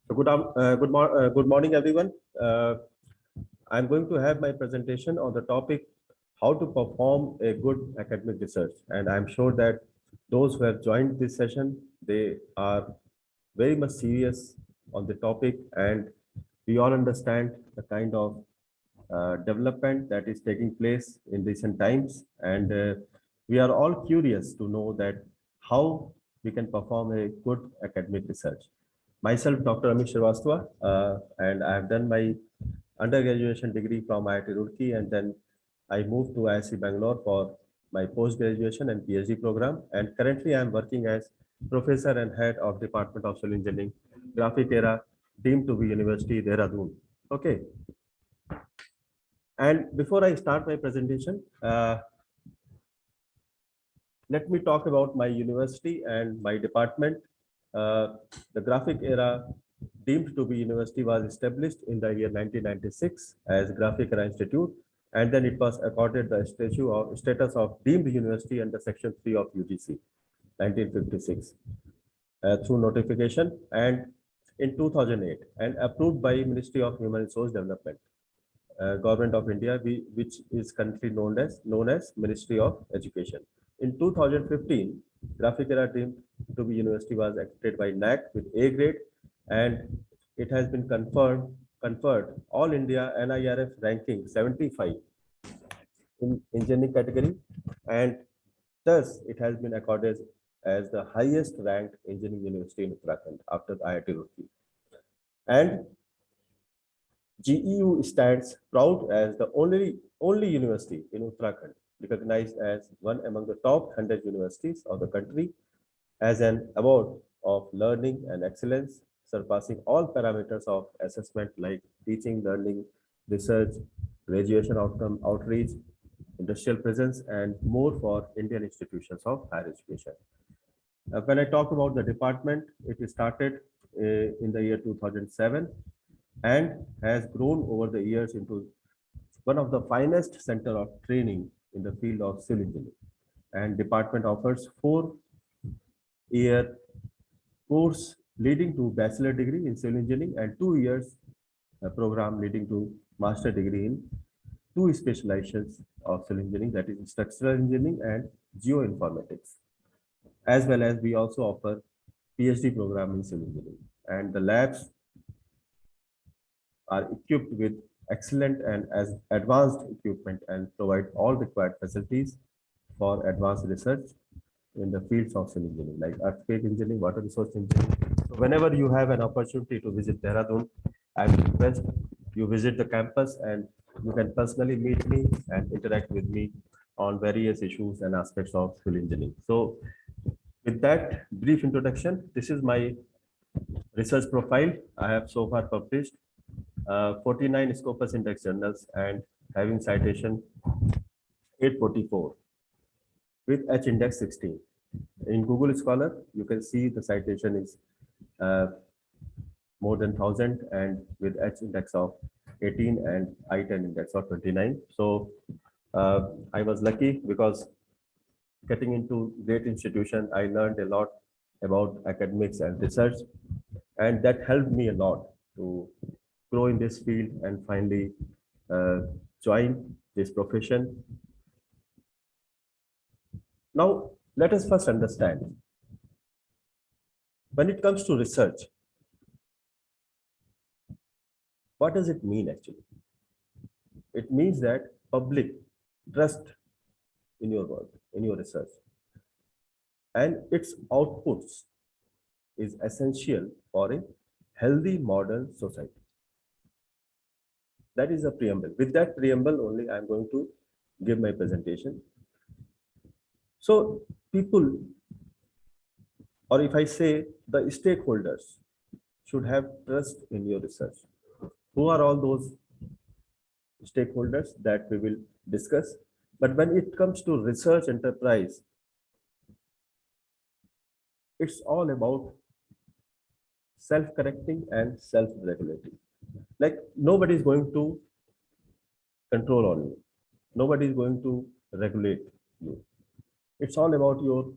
Good morning, everyone. I'm going to have my presentation on the topic how to perform a good academic research. And I'm sure that those who have joined this session, they are very much serious on the topic, and we all understand the kind of development that is taking place in recent times. And we are all curious to know that how we can perform a good academic research. Myself, Dr. SHRI-VASTAV, and I have done my undergraduation degree from IIT Roorkee, and then I moved to IIT Bangalore for my post-graduation and PhD program. And currently I am working as professor and head of Department of Civil Engineering, Graphic Era, deemed to be University, Dehradun. Okay. And before I start my presentation, let me talk about my university and my department. The Graphic Era deemed to be university was established in the year 1996 as Graphic Era Institute, and then it was accorded the status of deemed university under Section 3 of UGC 1956 through notification, and in 2008 and approved by Ministry of Human Resource Development, Government of India, which is currently known as Ministry of Education. In 2015, Graphic Era deemed to be university was accredited by NAC with A grade, and it has been conferred All India NIRF ranking 75 in engineering category, and thus it has been accorded as the highest ranked engineering university in Uttarakhand after IIT Roorkee. And GEU stands proud as the only university in Uttarakhand recognized as one among the top 100 universities of the country as an award of learning and excellence, surpassing all parameters of assessment like teaching, learning, research, graduation outcome, outreach, industrial presence, and more for Indian institutions of higher education. When I talk about the department, it started in the year 2007 and has grown over the years into one of the finest center of training in the field of civil engineering. And department offers 4-year course leading to bachelor degree in civil engineering and 2 years program leading to master degree in 2 specializations of civil engineering, that is structural engineering and geoinformatics. As well as we also offer PhD program in civil engineering, and the labs are equipped with excellent and as advanced equipment and provide all required facilities for advanced research in the fields of civil engineering like earthquake engineering, water resource engineering. So whenever you have an opportunity to visit Dehradun, I would request you visit the campus and you can personally meet me and interact with me on various issues and aspects of civil engineering. So with that brief introduction, this is my research profile. I have so far published 49 Scopus Index journals and having citation 844 with H index 16. In Google Scholar, you can see the citation is more than 1,000 and with H index of 18 and I-10 index of 29. So I was lucky because getting into great institution, I learned a lot about academics and research, and that helped me a lot to grow in this field and finally join this profession. Now, let us first understand, when it comes to research, what does it mean actually? It means that public trust in your work, in your research, and its outputs is essential for a healthy modern society. That is a preamble. With that preamble only, I'm going to give my presentation. So people, or if I say the stakeholders, should have trust in your research. Who are all those stakeholders that we will discuss? But when it comes to research enterprise, it's all about self-correcting and self-regulating. Like nobody is going to control on you. Nobody is going to regulate you. It's all about your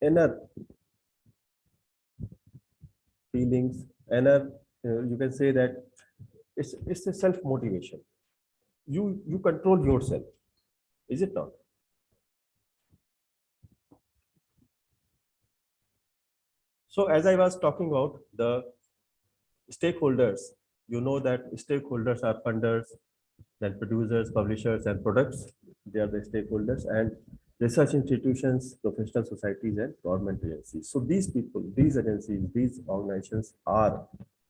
inner feelings, and you can say that it's a self motivation. You control yourself, is it not? So as I was talking about the stakeholders, you know that stakeholders are funders, then producers, publishers, and products. They are the stakeholders, and research institutions, professional societies, and government agencies. So these people, these agencies, these organizations are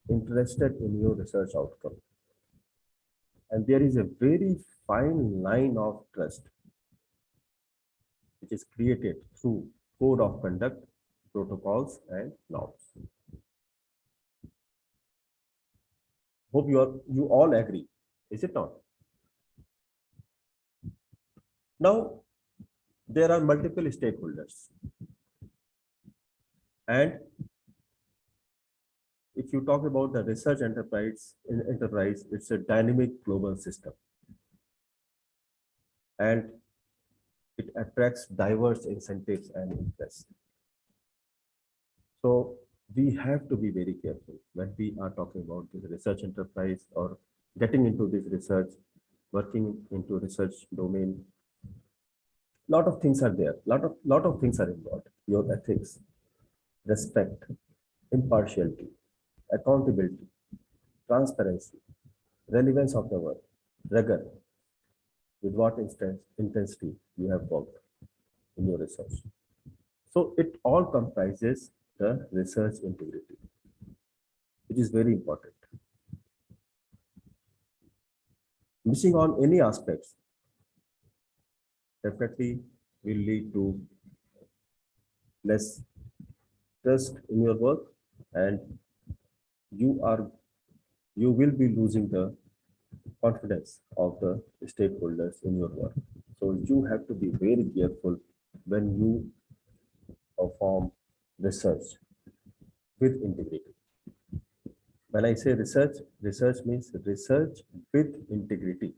interested in your research outcome. And there is a very fine line of trust which is created through code of conduct, protocols, and norms. Hope you all agree, is it not? Now, there are multiple stakeholders, and if you talk about the research enterprise, it's a dynamic global system, and it attracts diverse incentives and interests. So we have to be very careful when we are talking about this research enterprise or getting into this research, working into research domain. Lot of things are there. Lot of things are involved. Your ethics, respect, impartiality, accountability, transparency, relevance of the work, rigor, with what intensity you have worked in your research. So it all comprises the research integrity, which is very important. Missing on any aspects definitely will lead to less trust in your work, and you are you will be losing the confidence of the stakeholders in your work. So you have to be very careful when you perform research with integrity. When I say research, research means research with integrity.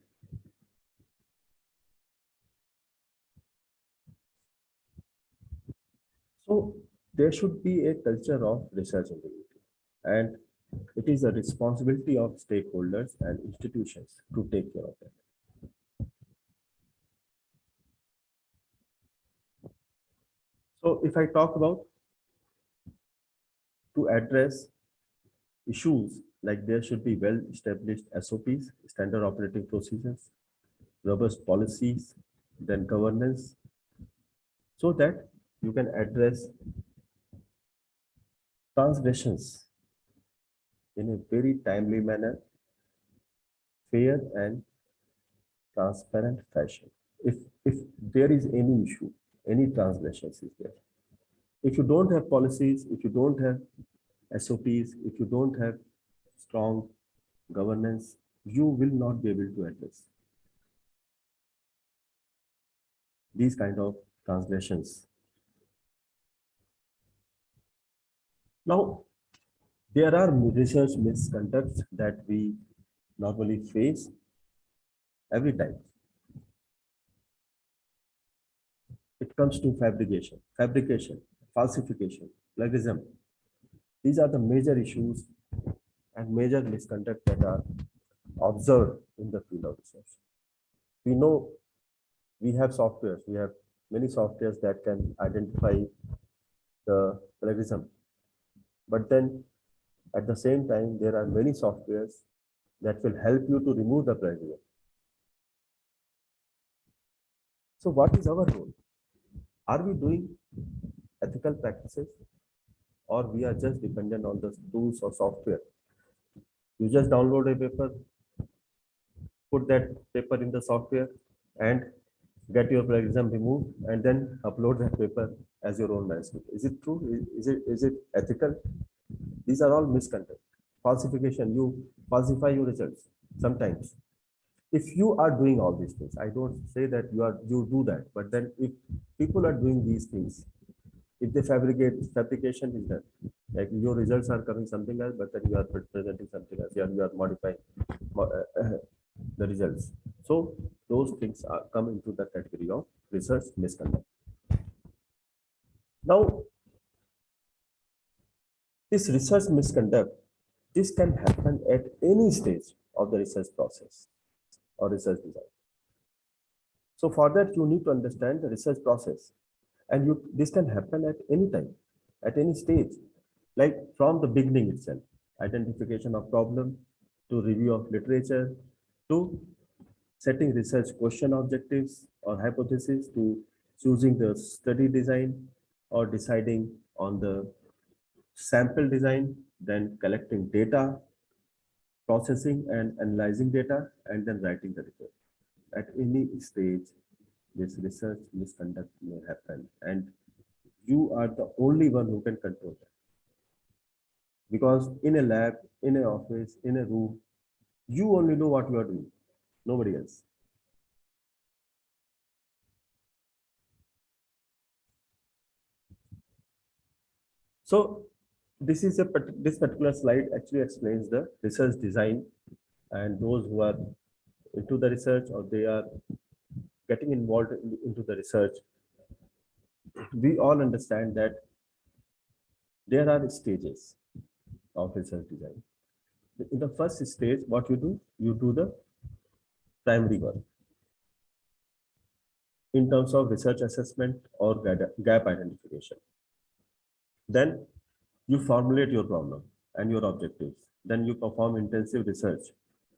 So there should be a culture of research integrity, and it is a responsibility of stakeholders and institutions to take care of that. So if I talk about to address issues like there should be well-established SOPs, standard operating procedures, robust policies, then governance, so that you can address transgressions in a very timely manner, fair and transparent fashion. If there is any issue, any transgressions is there. If you don't have policies, if you don't have SOPs, if you don't have strong governance, you will not be able to address these kind of transgressions. Now, there are research misconducts that we normally face every time. It comes to fabrication, falsification, plagiarism. These are the major issues and major misconduct that are observed in the field of research. We know we have softwares, we have many softwares that can identify the plagiarism. But then at the same time, there are many softwares that will help you to remove the plagiarism. So what is our role? Are we doing ethical practices, or we are just dependent on the tools or software? You just download a paper, put that paper in the software, and get your plagiarism removed, and then upload that paper as your own manuscript. Is it true? Is it ethical? These are all misconduct. Falsification, you falsify your results sometimes. If you are doing all these things, I don't say that you do that, but then if people are doing these things, if they fabrication is done, like your results are coming something else, but then you are presenting something else, you are modifying the results. So those things come into the category of research misconduct. Now, This research misconduct, this can happen at any stage of the research process or research design. So for that, you need to understand the research process, and this can happen at any time, at any stage, like from the beginning itself, identification of problem, to review of literature, to setting research question objectives or hypotheses, to choosing the study design or deciding on the sample design, then collecting data, processing and analyzing data, and then writing the report. At any stage, this research misconduct may happen, and you are the only one who can control that. Because in a lab, in an office, in a room, you only know what you are doing, nobody else. So this particular slide actually explains the research design, and those who are into the research or they are getting involved into the research, we all understand that there are stages of research design. In the first stage, what you do the primary work in terms of research assessment or gap identification. Then you formulate your problem and your objectives. Then you perform intensive research,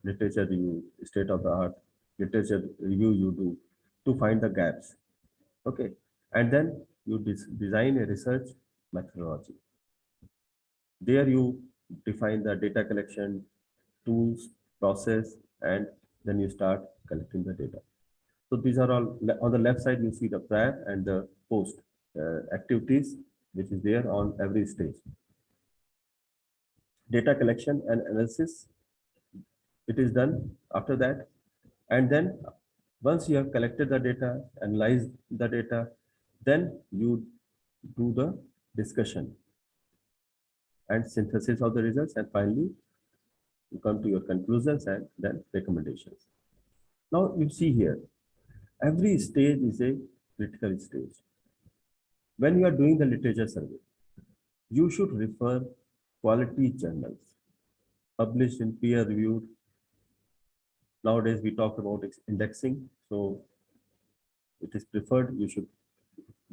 literature review, state of the art, literature review you do to find the gaps. Okay. And then you design a research methodology. There you define the data collection, tools, process, and then you start collecting the data. So these are all on the left side, you see the prior and the post activities, which is there on every stage. Data collection and analysis, it is done after that. And then once you have collected the data, analyzed the data, then you do the discussion and synthesis of the results, and finally you come to your conclusions and then recommendations. Now you see here, every stage is a critical stage. When you are doing the literature survey, you should refer quality journals published in peer-reviewed. Nowadays we talk about indexing, so it is preferred you should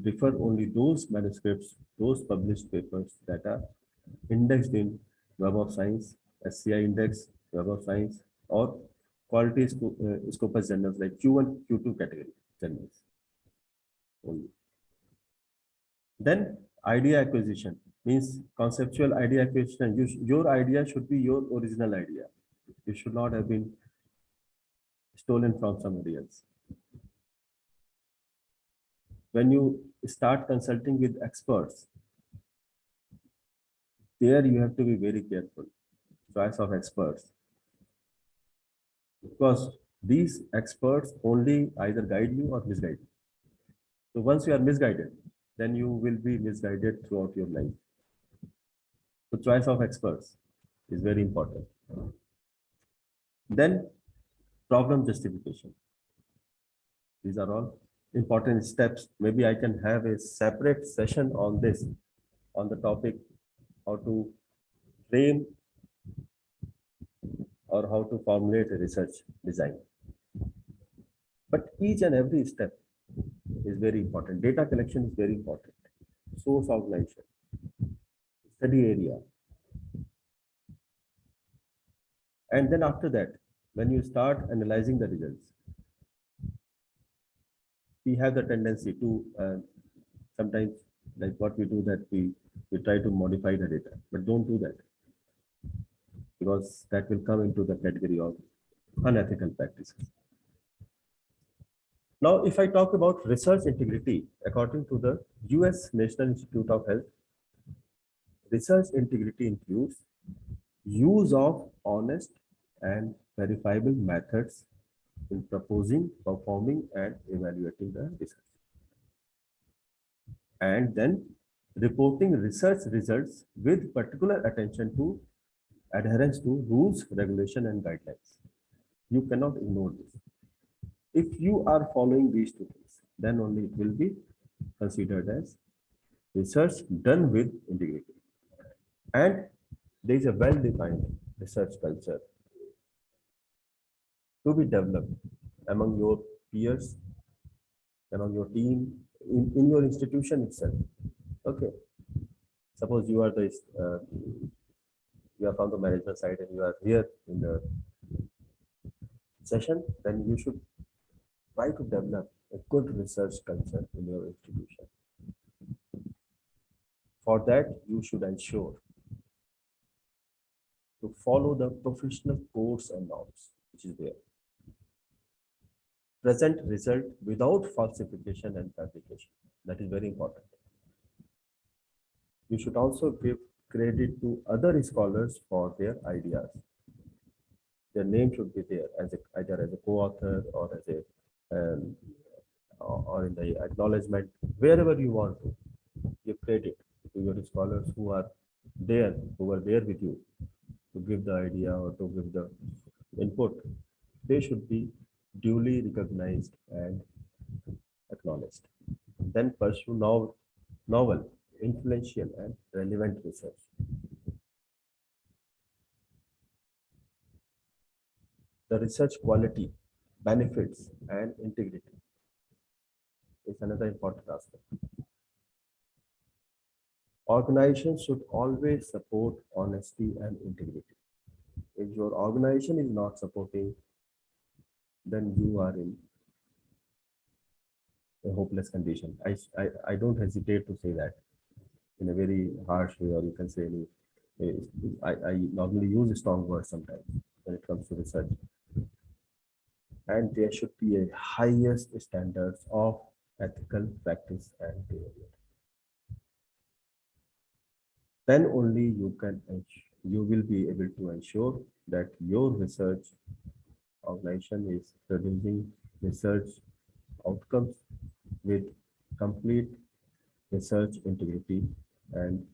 refer only those manuscripts, those published papers that are indexed in Web of Science, SCI index, Web of Science, or quality scopus journals like Q1, Q2 category journals only. Then idea acquisition means conceptual idea acquisition. Your idea should be your original idea. It should not have been stolen from somebody else. When you start consulting with experts, there you have to be very careful. Choice of experts, because these experts only either guide you or misguide you. So once you are misguided, then you will be misguided throughout your life. So choice of experts is very important. Then problem justification. These are all important steps. Maybe I can have a separate session on this, on the topic how to frame or how to formulate a research design. But each and every step is very important. Data collection is very important. Source organization, study area. And then after that, when you start analyzing the results, we have the tendency to sometimes, like what we do, that we try to modify the data, but don't do that, because that will come into the category of unethical practices. Now, if I talk about research integrity, according to the US National Institute of Health, research integrity includes use of honest and verifiable methods in proposing, performing, and evaluating the research. And then reporting research results with particular attention to adherence to rules, regulation, and guidelines. You cannot ignore this. If you are following these two things, then only it will be considered as research done with integrity. And there is a well-defined research culture to be developed among your peers, among your team, in your institution itself. Okay, suppose you are from the management side and you are here in the session, then you should try to develop a good research culture in your institution. For that, you should ensure to follow the professional codes and norms, which is there. Present result without falsification and fabrication. That is very important. You should also give credit to other scholars for their ideas. Their name should be there as either as a co-author or as a um, or in the acknowledgement, wherever you want to give credit to your scholars who are there with you to give the idea or to give the input. They should be duly recognized and acknowledged. Then pursue novel, influential, and relevant research. The research quality, benefits, and integrity is another important aspect. Organizations should always support honesty and integrity. If your organization is not supporting, then you are in a hopeless condition. I don't hesitate to say that in a very harsh way, or you can say I normally use strong words sometimes when it comes to research. And there should be a highest standards of ethical practice and behavior. Then only you will be able to ensure that your research organization is producing research outcomes with complete research integrity and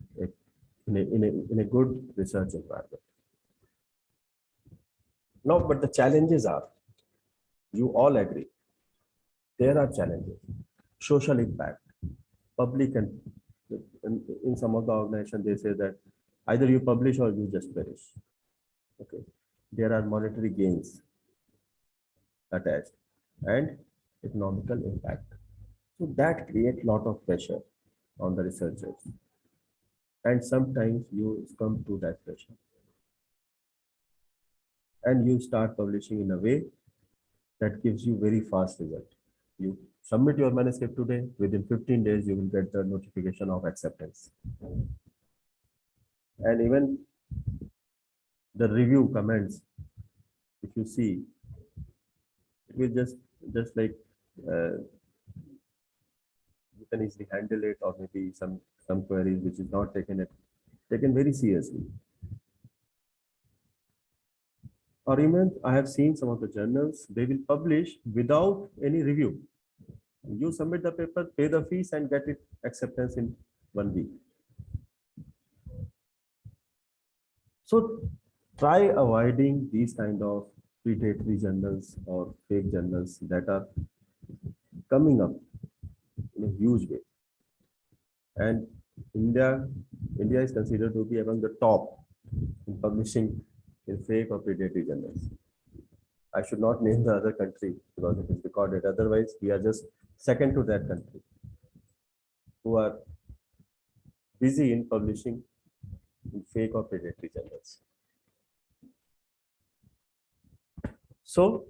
in a good research environment. Now, but the challenges are, you all agree, there are challenges. Social impact, public and in some of the organizations, they say that either you publish or you just perish. Okay. There are monetary gains attached and economical impact. So that creates a lot of pressure on the researchers. And sometimes you succumb to that pressure. And you start publishing in a way that gives you very fast result. You submit your manuscript today, within 15 days, you will get the notification of acceptance. And even the review comments, if you see, it will just like you can easily handle it, or maybe some queries which is not taken very seriously. Or even I have seen some of the journals, they will publish without any review. You submit the paper, pay the fees, and get it acceptance in 1 week. So try avoiding these kind of predatory journals or fake journals that are coming up in a huge way. And India is considered to be among the top in publishing in fake or predatory journals. I should not name the other country because it is recorded. Otherwise, we are just second to that country who are busy in publishing in fake or predatory journals. So,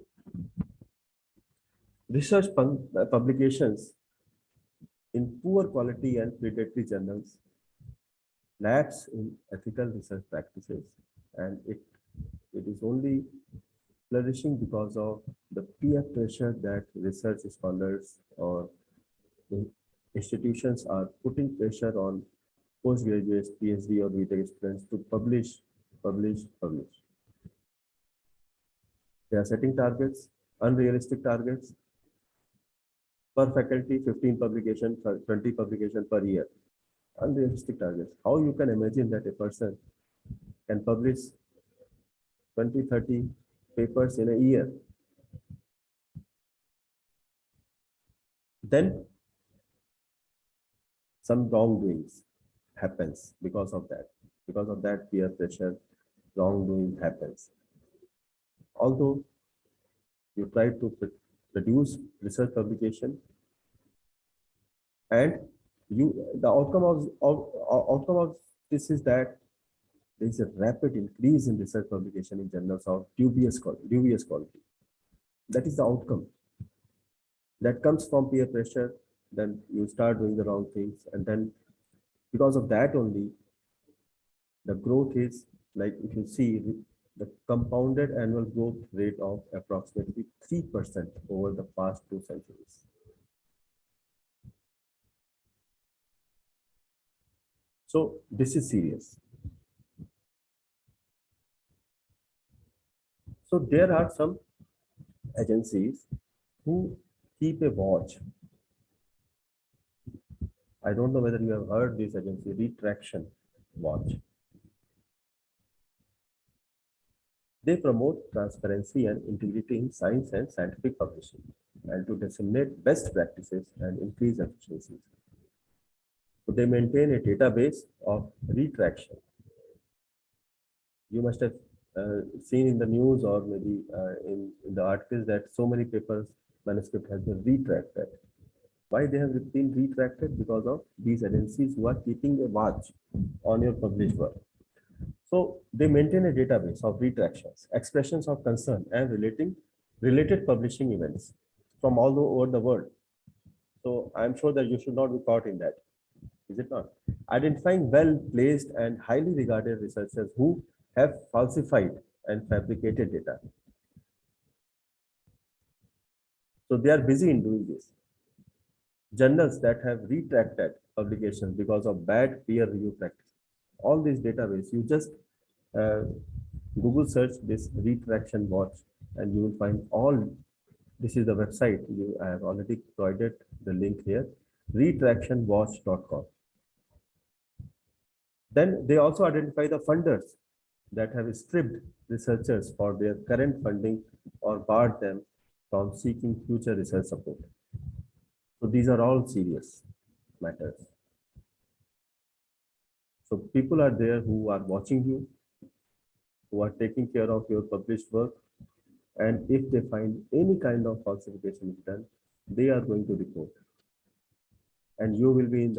research publications in poor quality and predatory journals lapse in ethical research practices, and it is only flourishing because of the peer pressure that research scholars or institutions are putting pressure on postgraduates, PhD or BTech students to publish. They are setting targets, unrealistic targets. Per faculty, 15 publication, 20 publication per year. Unrealistic targets. How you can imagine that a person can publish 20, 30 papers in a year? Then some wrongdoings happens because of that. Because of that peer pressure, wrongdoing happens. Although you try to produce research publication, and the outcome of this is that there is a rapid increase in research publication in journals of dubious quality. That is the outcome that comes from peer pressure. Then you start doing the wrong things, and then because of that only, the growth is, like if you see the compounded annual growth rate of approximately 3% over the past 2 centuries. So this is serious. So there are some agencies who keep a watch. I don't know whether you have heard this agency, Retraction Watch. They promote transparency and integrity in science and scientific publishing, and to disseminate best practices and increase efficiencies. So they maintain a database of retraction. You must have seen in the news or maybe in the articles that so many papers, manuscript has been retracted. Why they have been retracted? Because of these agencies who are keeping a watch on your published work. So they maintain a database of retractions, expressions of concern, and related publishing events from all over the world. So I'm sure that you should not be caught in that. Is it not? Identifying well-placed and highly regarded researchers who have falsified and fabricated data. So they are busy in doing this. Journals that have retracted publications because of bad peer review practice. All these database, you just Google search this retraction watch and you will find all. This is the website. I have already provided the link here, retractionwatch.com. Then they also identify the funders that have stripped researchers for their current funding or barred them from seeking future research support. So these are all serious matters. So people are there who are watching you, who are taking care of your published work, and if they find any kind of falsification is done, they are going to report, and you will be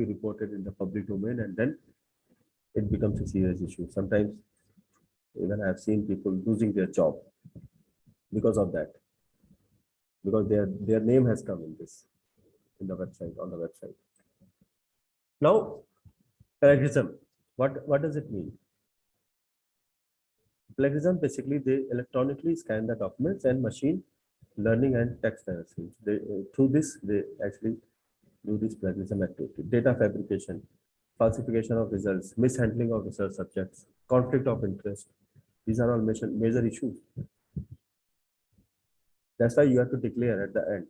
reported in the public domain, and then it becomes a serious issue. Sometimes even I have seen people losing their job because of that, because their name has come in this on the website. Now, plagiarism. What does it mean? Plagiarism, basically they electronically scan the documents and machine learning and text analysis. Through this they actually do this plagiarism activity. Data fabrication, falsification of results, mishandling of research subjects, conflict of interest. These are all major issues. That's why you have to declare at the end.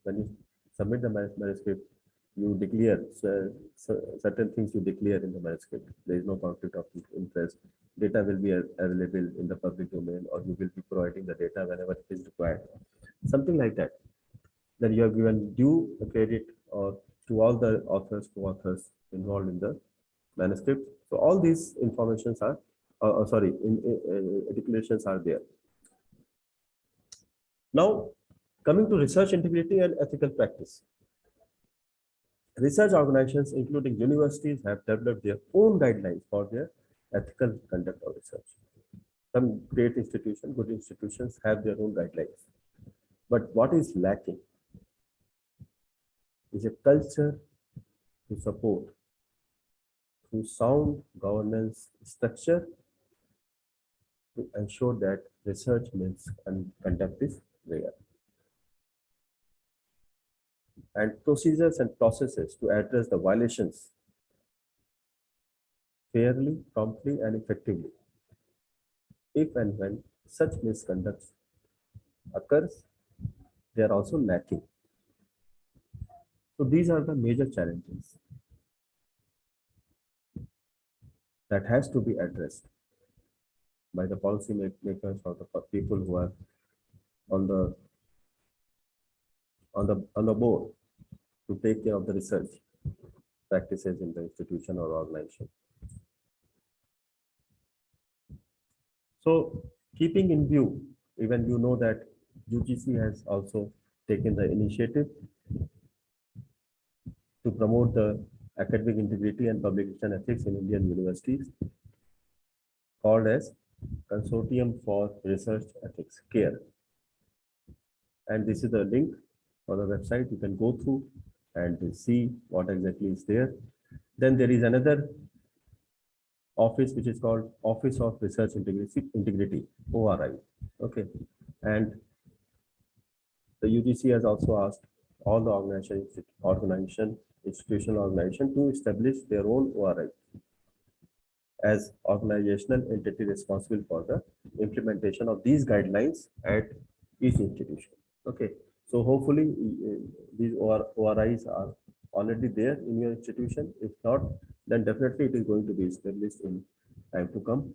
When you submit the manuscript, you declare certain things you declare in the manuscript. There is no conflict of interest. Data will be available in the public domain, or you will be providing the data whenever it is required. Something like that. Then you have given due credit or to all the co-authors involved in the manuscript. So all these informations are, declarations are there. Now, coming to research integrity and ethical practice. Research organizations, including universities, have developed their own guidelines for their ethical conduct of research. Some great institutions, good institutions have their own guidelines. But what is lacking is a culture to support through sound governance structure to ensure that research conduct is rare, and procedures and processes to address the violations fairly, promptly, and effectively. If and when such misconduct occurs, they are also lacking. So these are the major challenges that has to be addressed by the policy makers or the people who are on the board to take care of the research practices in the institution or organization. So keeping in view, even you know that UGC has also taken the initiative to promote the academic integrity and publication ethics in Indian universities, called as Consortium for Research Ethics, CARE. And this is the link for the website. You can go through and see what exactly is there. Then there is another office which is called Office of Research Integrity, ORI. Okay, and the UGC has also asked all the institutional organization to establish their own ORI as organizational entity responsible for the implementation of these guidelines at each institution. Okay, so hopefully these ORIs are already there in your institution. If not, then definitely it is going to be established in time to come.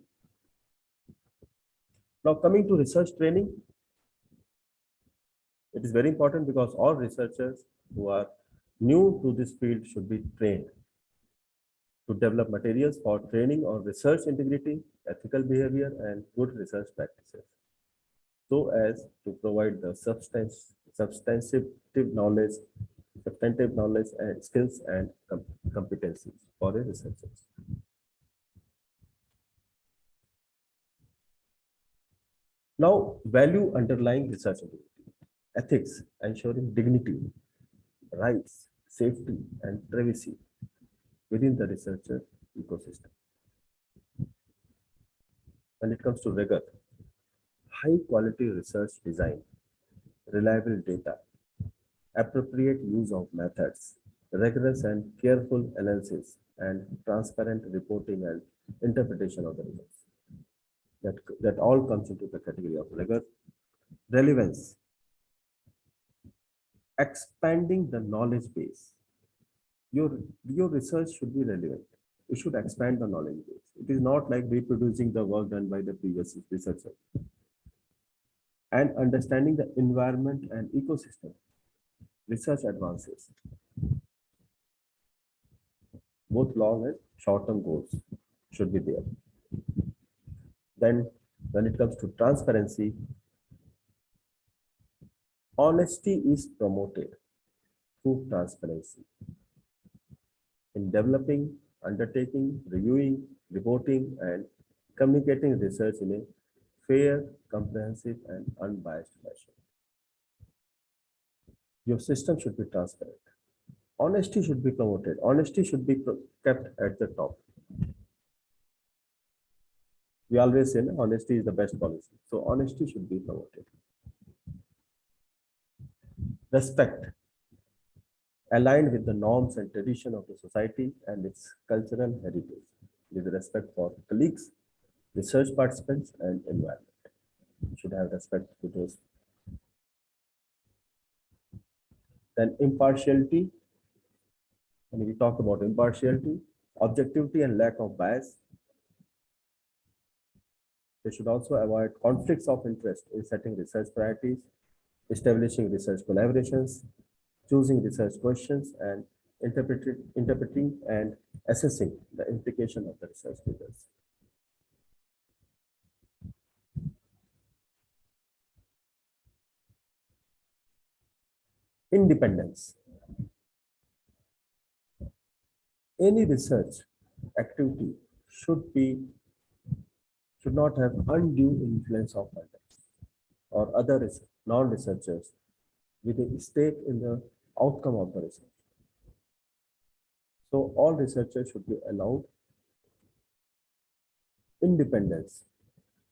Now coming to research training, it is very important because all researchers who are new to this field should be trained to develop materials for training on research integrity, ethical behavior, and good research practices, so as to provide the substantive knowledge and skills and competencies for the researchers. Now, value underlying research integrity, ethics, ensuring dignity, rights, safety, and privacy within the researcher ecosystem. When it comes to rigor, high quality research design, reliable data, appropriate use of methods, rigorous and careful analysis, and transparent reporting and interpretation of the results. That all comes into the category of rigor. Relevance, expanding the knowledge base. Your research should be relevant. You should expand the knowledge base. It is not like reproducing the work done by the previous researcher. And understanding the environment and ecosystem. Research advances, both long and short-term goals should be there. Then when it comes to transparency, honesty is promoted through transparency in developing, undertaking, reviewing, reporting, and communicating research in a fair, comprehensive, and unbiased fashion. Your system should be transparent. Honesty should be promoted. Honesty should be kept at the top. We always say honesty is the best policy. So honesty should be promoted. Respect, aligned with the norms and tradition of the society and its cultural heritage, with respect for colleagues, research participants, and environment. You should have respect to those. Then impartiality. When we talk about impartiality, objectivity, and lack of bias, they should also avoid conflicts of interest in setting research priorities, establishing research collaborations, choosing research questions, and interpreting and assessing the implication of the research results. Independence. Any research activity should not have undue influence of others or other non-researchers with a stake in the outcome of the research. So all researchers should be allowed independence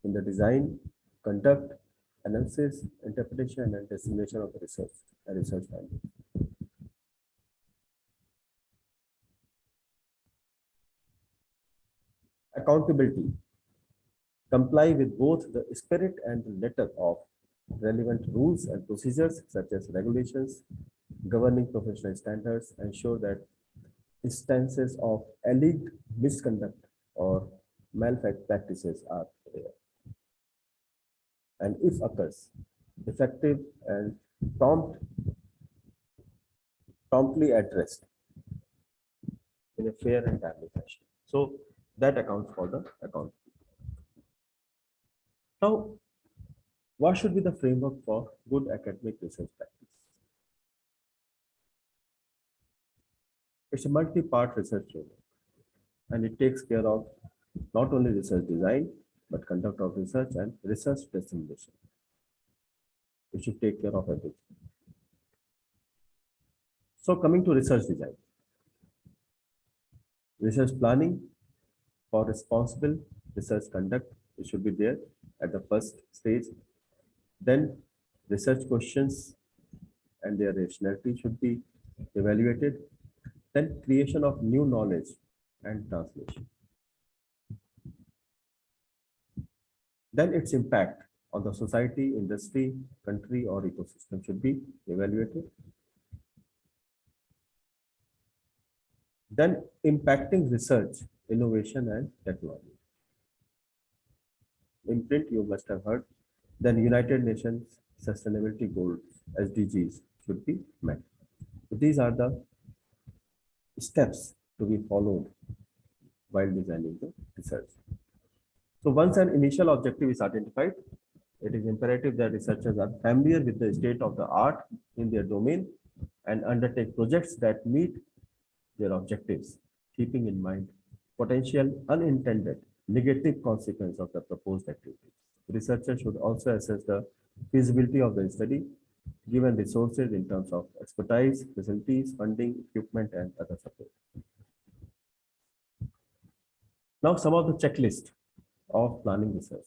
in the design, conduct, analysis, interpretation, and dissemination of the research and research findings. Accountability. Comply with both the spirit and the letter of relevant rules and procedures such as regulations, governing professional standards, ensure that instances of alleged misconduct or malpractices are rare. And if occurs, effective and promptly addressed in a fair and timely fashion. So that accounts for the account. Now, what should be the framework for good academic research practice? It's a multi-part research framework, and it takes care of not only research design, but conduct of research and research dissemination. It should take care of everything. So coming to research design, research planning for responsible research conduct, it should be there at the first stage. Then research questions and their rationality should be evaluated. Then creation of new knowledge and translation. Then its impact on the society, industry, country, or ecosystem should be evaluated. Then impacting research, innovation, and technology. In print, you must have heard. Then United Nations Sustainability Goals, SDGs, should be met. So these are the steps to be followed while designing the research. So once an initial objective is identified, it is imperative that researchers are familiar with the state of the art in their domain and undertake projects that meet their objectives, keeping in mind potential unintended negative consequence of the proposed activity. Researchers should also assess the feasibility of the study, given resources in terms of expertise, facilities, funding, equipment, and other support. Now, some of the checklist of planning research.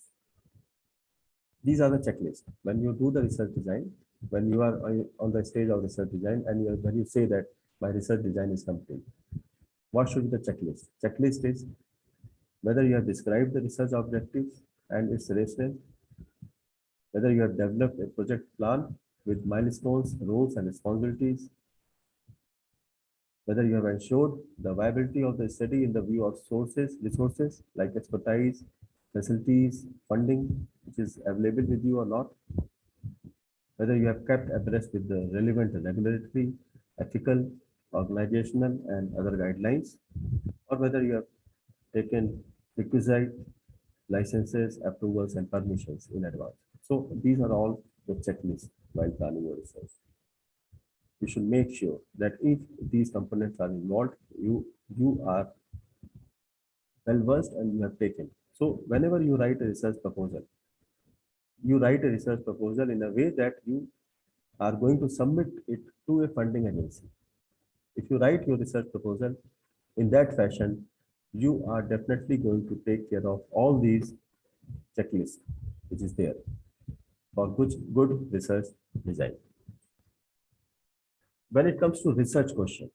These are the checklists. When you do the research design, when you are on the stage of research design, and when you say that my research design is complete, what should be the checklist? Checklist is whether you have described the research objectives and its rationale, whether you have developed a project plan with milestones, roles, and responsibilities, whether you have ensured the viability of the study in the view of resources like expertise, facilities, funding, which is available with you or not, whether you have kept abreast with the relevant regulatory, ethical, organizational, and other guidelines, or whether you have taken requisite licenses, approvals, and permissions in advance. So these are all the checklists while planning your research. You should make sure that if these components are involved, you are well versed and you have taken. So whenever you write a research proposal, you write a research proposal in a way that you are going to submit it to a funding agency. If you write your research proposal in that fashion, you are definitely going to take care of all these checklists, which is there for good research design. When it comes to research question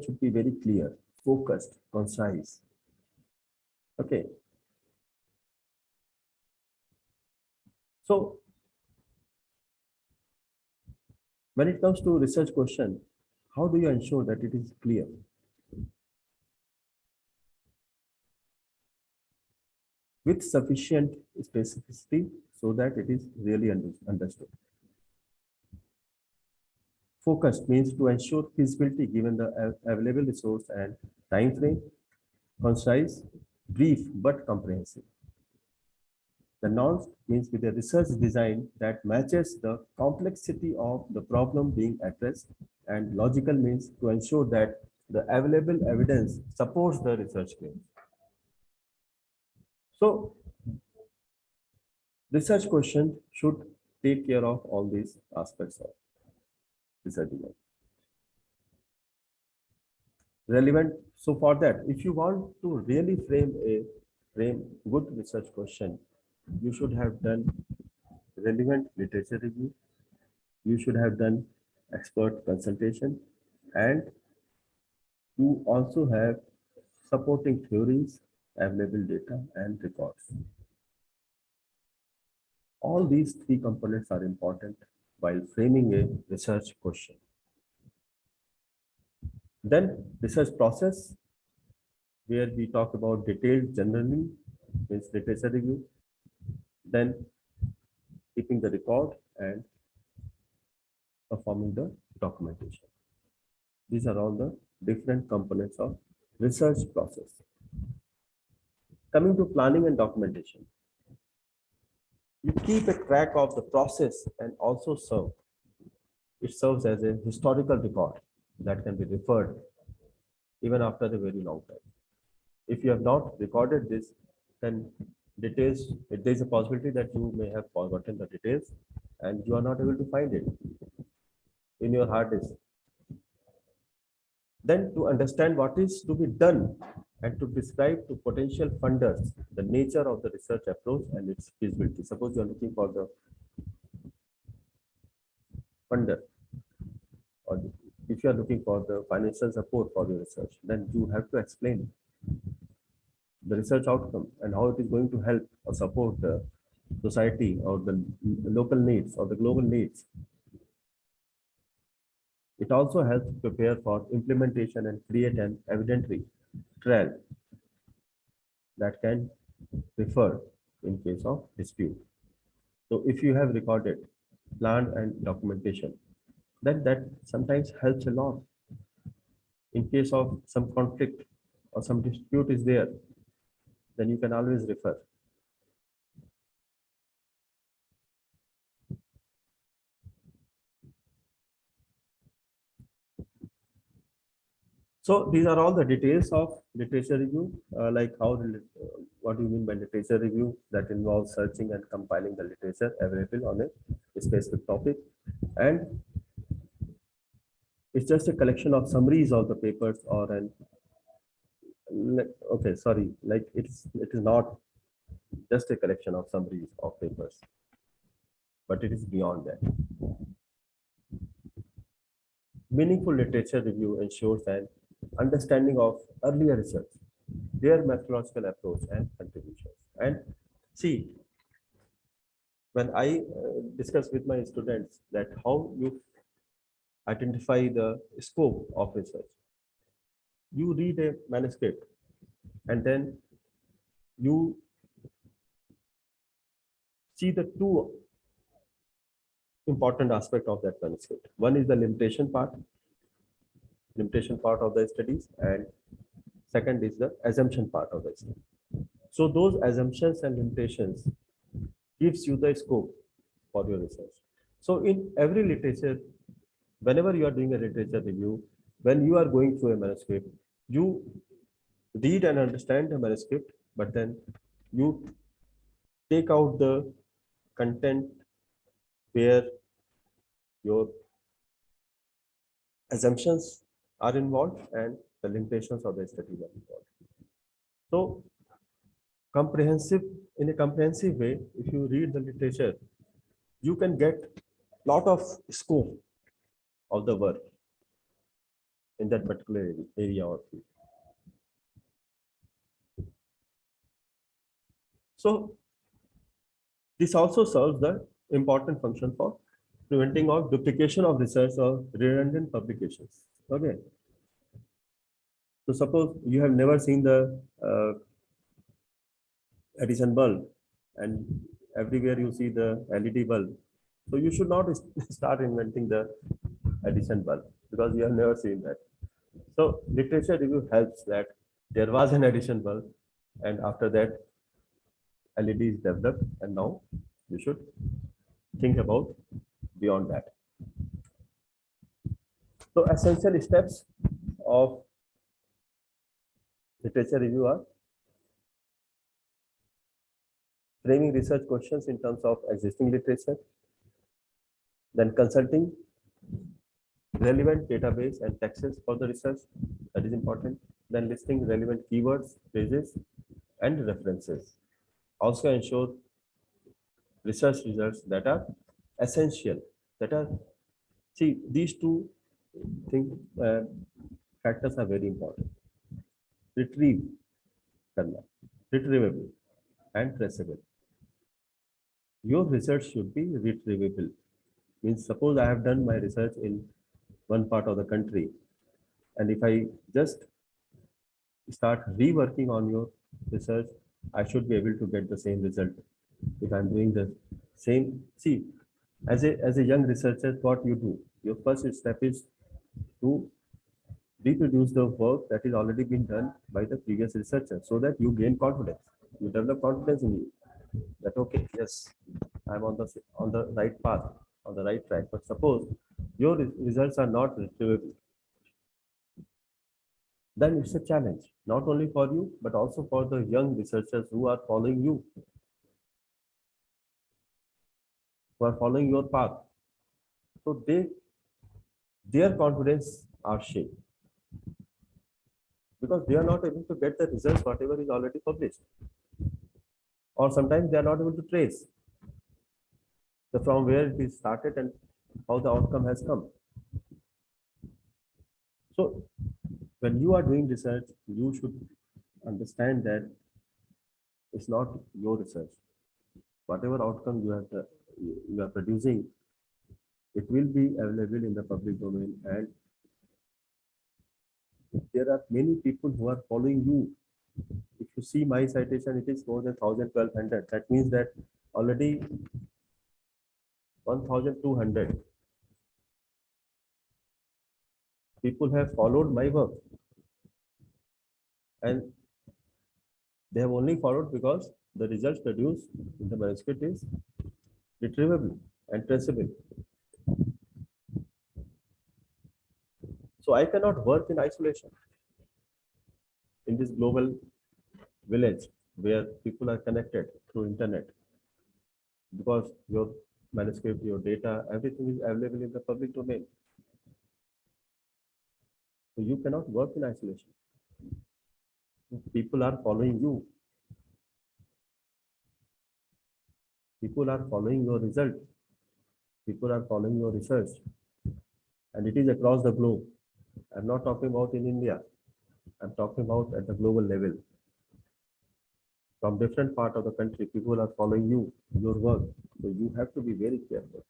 should be very clear, focused, concise. Okay. So when it comes to research question, how do you ensure that it is clear? With sufficient specificity so that it is really understood. Focused means to ensure feasibility given the available resource and time frame. Concise, brief but comprehensive. The nuanced means with a research design that matches the complexity of the problem being addressed, and logical means to ensure that the available evidence supports the research claims. So research question should take care of all these aspects of research design. Relevant. So for that, if you want to really frame good research question, you should have done relevant literature review. You should have done expert consultation, and you also have supporting theories, available data, and records. All these three components are important while framing a research question. Then research process, where we talk about detailed journaling, means literature review, then keeping the record and performing the documentation. These are all the different components of research process. Coming to planning and documentation, you keep a track of the process and also it serves as a historical record that can be referred even after a very long time. If you have not recorded this, then details, there is a possibility that you may have forgotten the details and you are not able to find it in your hard disk. Then to understand what is to be done and to describe to potential funders the nature of the research approach and its feasibility. Suppose you are looking for the funder, or if you are looking for the financial support for your research, then you have to explain the research outcome and how it is going to help or support the society or the local needs or the global needs. It also helps prepare for implementation and create an evidentiary trail that can refer in case of dispute. So if you have recorded, planned and documentation, then that sometimes helps a lot. In case of some conflict or some dispute is there, then you can always refer. So these are all the details of literature review, like what do you mean by literature review? That involves searching and compiling the literature available on a specific topic. And it's just a collection of summaries of the papers or okay, sorry, like it is not just a collection of summaries of papers, but it is beyond that. Meaningful literature review ensures an understanding of earlier research, their methodological approach and contributions. And see, when I discuss with my students that how you identify the scope of research, you read a manuscript and then you see the two important aspects of that manuscript. One is the limitation part of the studies, and second is the assumption part of the study. So those assumptions and limitations gives you the scope for your research. So in every literature, whenever you are doing a literature review, when you are going through a manuscript, you read and understand the manuscript, but then you take out the content where your assumptions are involved and the limitations of the study are involved. So in a comprehensive way, if you read the literature, you can get a lot of scope of the work in that particular area or field. So this also serves the important function for preventing of duplication of research or redundant publications. Okay. So suppose you have never seen the Edison bulb and everywhere you see the LED bulb. So you should not start inventing the Edison bulb because you have never seen that. So literature review helps that there was an Edison bulb and after that LED is developed and now you should think about beyond that. So essential steps of literature review are framing research questions in terms of existing literature, then consulting relevant database and texts for the research, that is important, then listing relevant keywords, phrases, and references. Also ensure research results that are essential, see, these two things, factors are very important. Retrievable, and traceable. Your research should be retrievable. Means suppose I have done my research in one part of the country, and if I just start reworking on your research, I should be able to get the same result. If I'm doing the same, see, as a young researcher, what you do, your first step is to reproduce the work that is already been done by the previous researcher so that you gain confidence. You develop confidence in you that okay, yes, I'm on the right path, on the right track. But suppose your results are not retrievable, then it's a challenge, not only for you, but also for the young researchers who are following you, who are following your path. So their confidence are shaken because they are not able to get the results, whatever is already published. Or sometimes they are not able to trace from where it is started and how the outcome has come. So when you are doing research, you should understand that it's not your research. Whatever outcome you are producing, it will be available in the public domain, and there are many people who are following you. If you see my citation, it is more than 1,200. That means that already 1,200 people have followed my work, and they have only followed because the results produced in the manuscript is retrievable and traceable. So I cannot work in isolation in this global village where people are connected through internet, because your manuscript, your data, everything is available in the public domain. So you cannot work in isolation. People are following you. People are following your result. People are following your research. And it is across the globe. I'm not talking about in India. I'm talking about at the global level. From different part of the country, people are following you, your work. So you have to be very careful.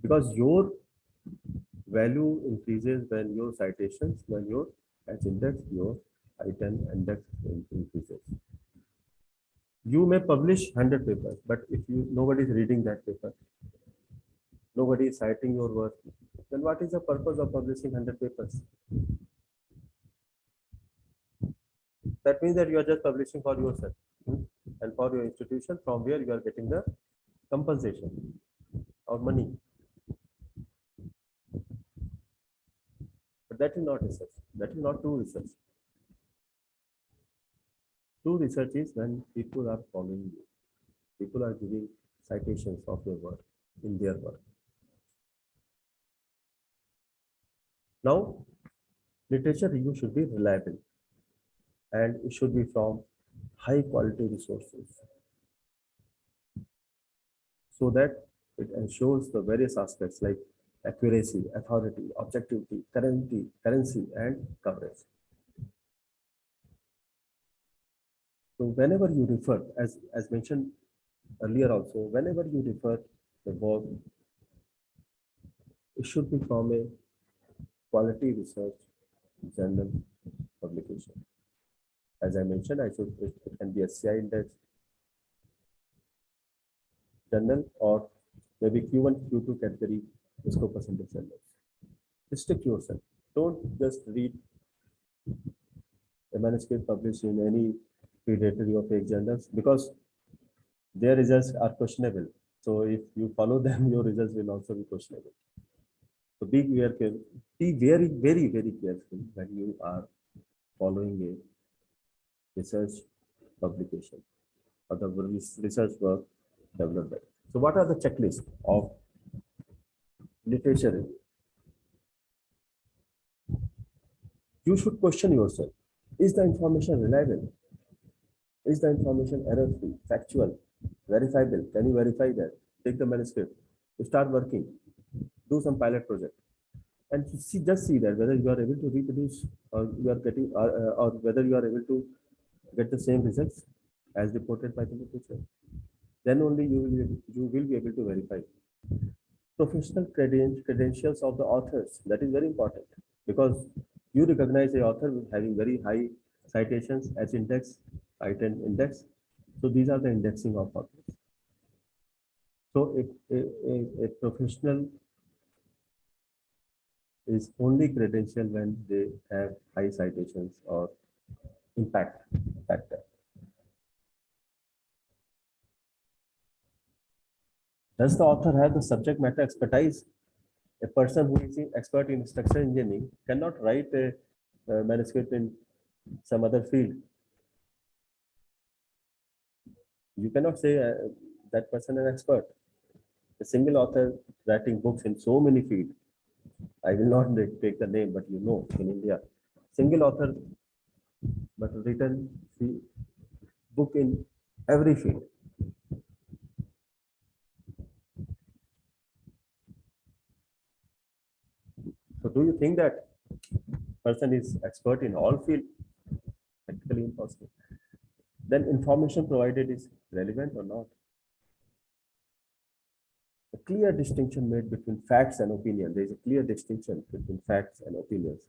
Because your value increases when your citations, when your as index, your item index increases. You may publish 100 papers, but if nobody is reading that paper, nobody is citing your work, then what is the purpose of publishing 100 papers? That means that you are just publishing for yourself, and for your institution, from where you are getting the compensation or money. But that is not research. That is not true research. True research is when people are following you. People are giving citations of your work in their work. Now, literature review should be reliable, and it should be from high quality resources so that it ensures the various aspects like accuracy, authority, objectivity, currency, and coverage. So whenever you refer, as mentioned earlier also, whenever you refer the work, it should be from a quality research journal publication. As I mentioned, it can be a SHRI index journal or maybe Q1, Q2 category Scopus index journals. Restrict yourself. Don't just read a manuscript published in any predatory or fake journals, because their results are questionable. So if you follow them, your results will also be questionable. So be very, very, very careful when you are following a research publication or the research work development. So what are the checklists of literature review? You should question yourself. Is the information reliable? Is the information error-free, factual, verifiable? Can you verify that? Take the manuscript, start working, do some pilot project, and just see that whether you are able to reproduce, or you are getting, or whether you are able to get the same results as reported by the literature. Then only you will be able to verify. Professional credentials of the authors, that is very important, because you recognize the author having very high citations, H index, I-10 index. So these are the indexing of authors. So a professional is only credential when they have high citations or impact factor. Does the author have the subject matter expertise? A person who is an expert in structural engineering cannot write a manuscript in some other field. You cannot say that person an expert. A single author writing books in so many fields. I will not take the name, but you know, in India, single author but written book in every field. So, do you think that person is expert in all field? Practically impossible. Then information provided is relevant or not? A clear distinction made between facts and opinion. There is a clear distinction between facts and opinions.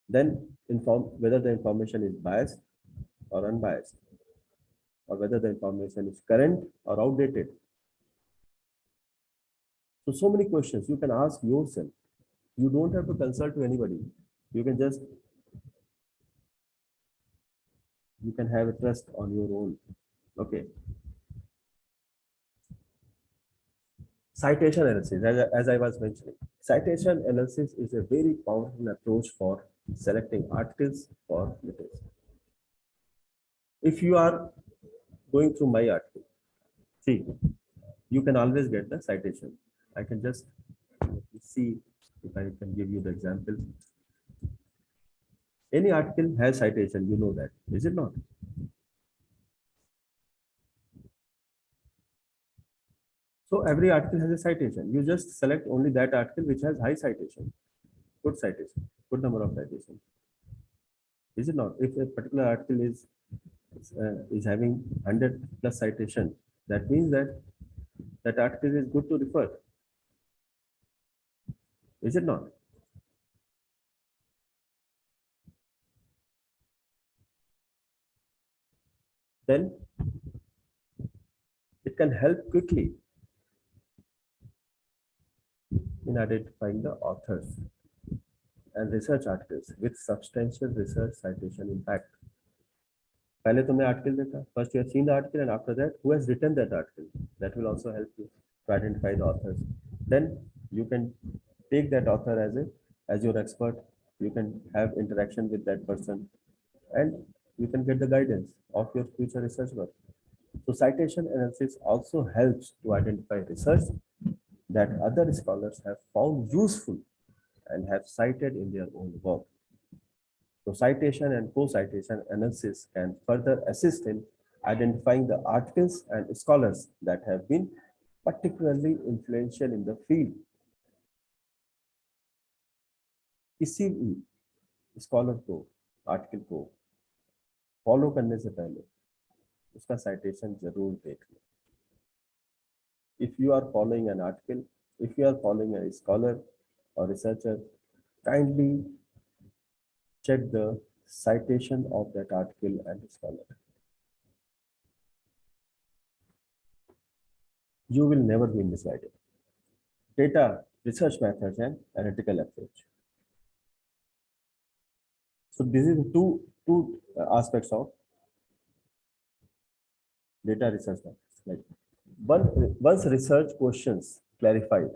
Then inform whether the information is biased or unbiased, or whether the information is current or outdated. So many questions you can ask yourself. You don't have to consult to anybody. You can just, you can have a trust on your own. Okay. Citation analysis, as I was mentioning. Citation analysis is a very powerful approach for selecting articles for literature. If you are going through my article, see, you can always get the citation. I can just see if I can give you the example. Any article has citation, you know that, is it not? So every article has a citation. You just select only that article which has high citation, good citation, good number of citation. Is it not? If a particular article is having 100 plus citation, that means that that article is good to refer. Is it not? Then it can help quickly in identifying the authors and research articles with substantial research citation impact. पहले तुमने article देखा, first you have seen the article, and after that who has written that article. That will also help you to identify the authors. Then you can take that author as your expert. You can have interaction with that person, and you can get the guidance of your future research work. So citation analysis also helps to identify research that other scholars have found useful and have cited in their own work. So citation and co-citation analysis can further assist in identifying the articles and scholars that have been particularly influential in the field. किसी भी scholar को article को follow करने से पहले उसका citation जरूर देख लें. If you are following an article, if you are following a scholar or researcher, kindly check the citation of that article and scholar. You will never be misguided. Data, research methods, and analytical approach. So this is two aspects of data research methods. Like once research questions clarified,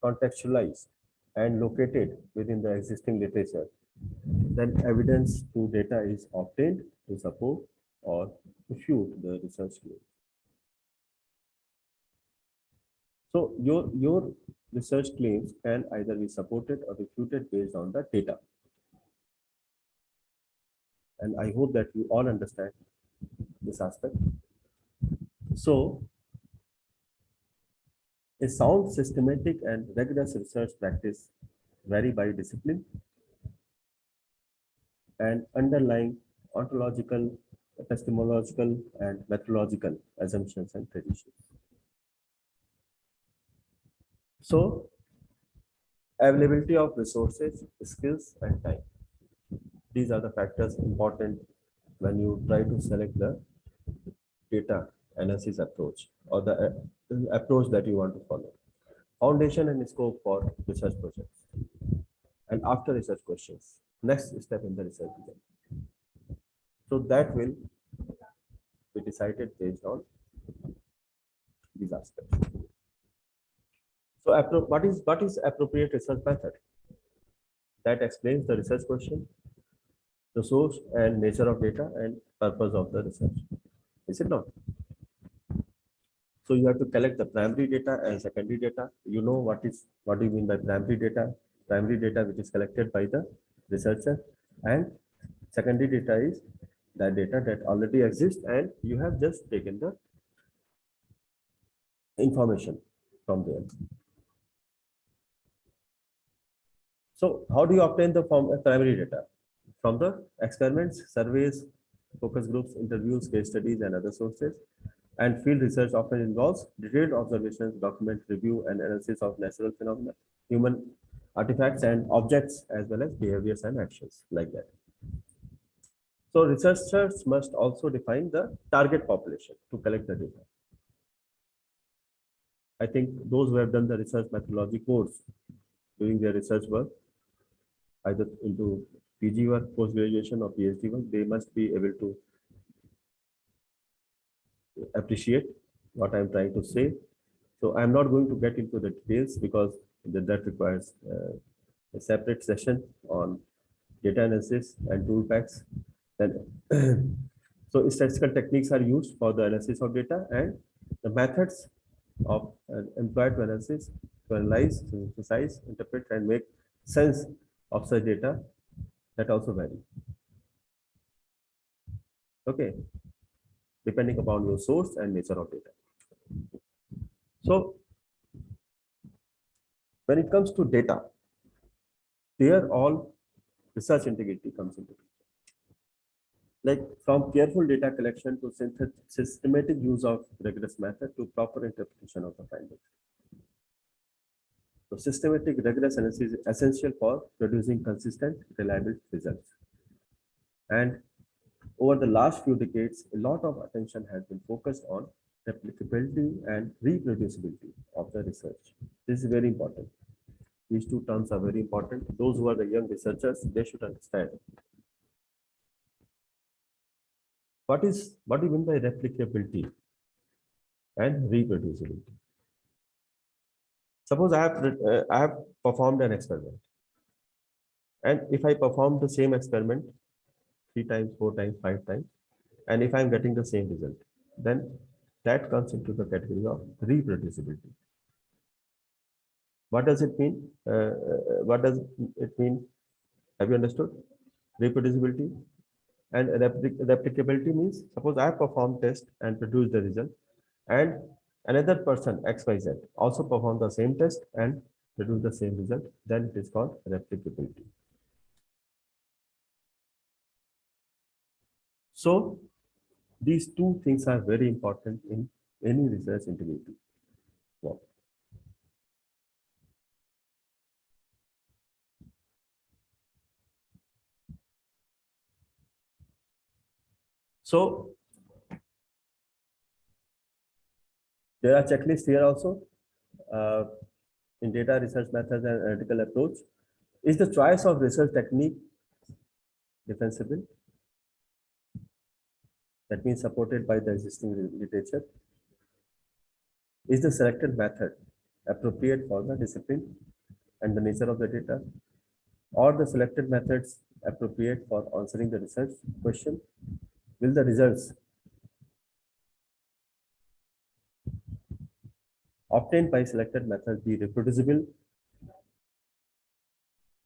contextualized, and located within the existing literature, then evidence through data is obtained to support or refute the research claim. So your research claims can either be supported or refuted based on the data. And I hope that you all understand this aspect. So a sound, systematic, and rigorous research practice vary by discipline and underlying ontological, epistemological, and methodological assumptions and traditions. So, availability of resources, skills, and time. These are the factors important when you try to select the data analysis approach or the approach that you want to follow. Foundation and scope for research projects and after research questions. next step in the research design. So that will be decided based on these aspects. So what is appropriate research method? That explains the research question, the source and nature of data, and purpose of the research. Is it not? So you have to collect the primary data and secondary data. You know what do you mean by primary data? Primary data which is collected by the researcher, and secondary data is that data that already exists and you have just taken the information from there. So how do you obtain the primary data? From the experiments, surveys, focus groups, interviews, case studies, and other sources. And field research often involves detailed observations, document review, and analysis of natural phenomena, human artifacts and objects, as well as behaviors and actions like that. So researchers must also define the target population to collect the data. I think those who have done the research methodology course doing their research work, either into PG work, post graduation, or PhD work, they must be able to appreciate what I'm trying to say. So I'm not going to get into the details because that requires a separate session on data analysis and tool packs. Then, so statistical techniques are used for the analysis of data, and the methods of employed to analysis, to analyze, to synthesize, interpret, and make sense of such data that also vary. Okay, depending upon your source and nature of data. So when it comes to data, there all research integrity comes into picture. Like from careful data collection to systematic use of rigorous method to proper interpretation of the findings. So systematic rigorous analysis is essential for producing consistent, reliable results. And over the last few decades, a lot of attention has been focused on replicability and reproducibility of the research. This is very important. These two terms are very important. Those who are the young researchers, they should understand. What do you mean by replicability and reproducibility? Suppose I have performed an experiment, and if I perform the same experiment 3 times, 4 times, 5 times, and if I'm getting the same result, then that comes into the category of reproducibility. What does it mean? What does it mean? Have you understood? Reproducibility and replicability means, suppose I perform test and produce the result, and another person XYZ also perform the same test and produce the same result, then it is called replicability. So these two things are very important in any research integrity. Wow. So there are checklists here also in data research methods and analytical approach. Is the choice of research technique defensible? That means supported by the existing literature. Is the selected method appropriate for the discipline and the nature of the data? Or the selected methods appropriate for answering the research question? Will the results obtained by selected methods be reproducible?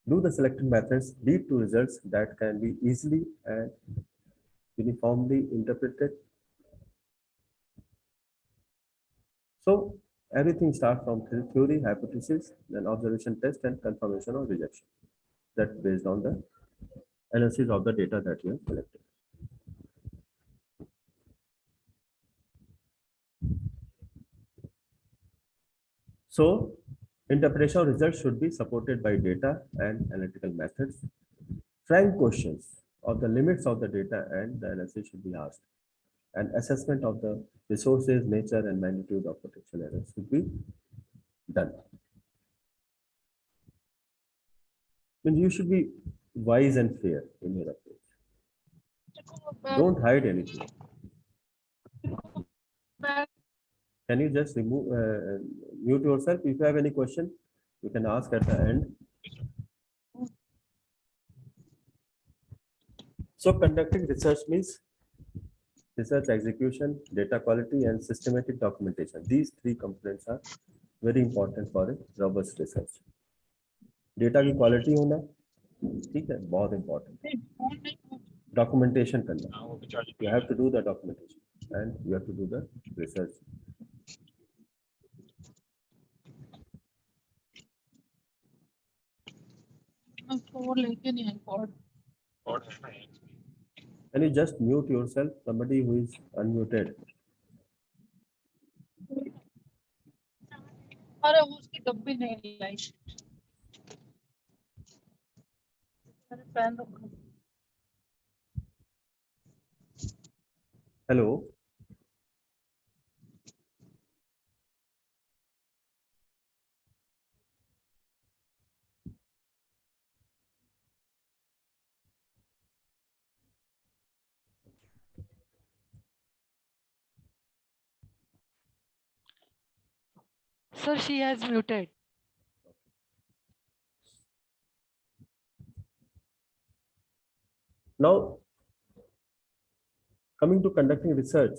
Do the selected methods lead to results that can be easily and uniformly interpreted? So everything starts from theory, hypothesis, then observation test, and confirmation or rejection. That's based on the analysis of the data that you have collected. So interpretation of results should be supported by data and analytical methods. Frank questions of the limits of the data and the analysis should be asked. An assessment of the resources, nature, and magnitude of potential errors should be done. When you should be wise and fair in your approach. Don't hide anything. Can you just mute yourself? If you have any question, you can ask at the end. So conducting research means research execution, data quality, and systematic documentation. These three components are very important for a robust research. Data की quality होना ठीक है बहुत important documentation करना you have to do the documentation and you have to do the research Can you just mute yourself? Somebody who is unmuted. अरे उसकी डब्बी नहीं लाई अरे पहन रखो Hello. Sir, she has muted. Now, coming to conducting research,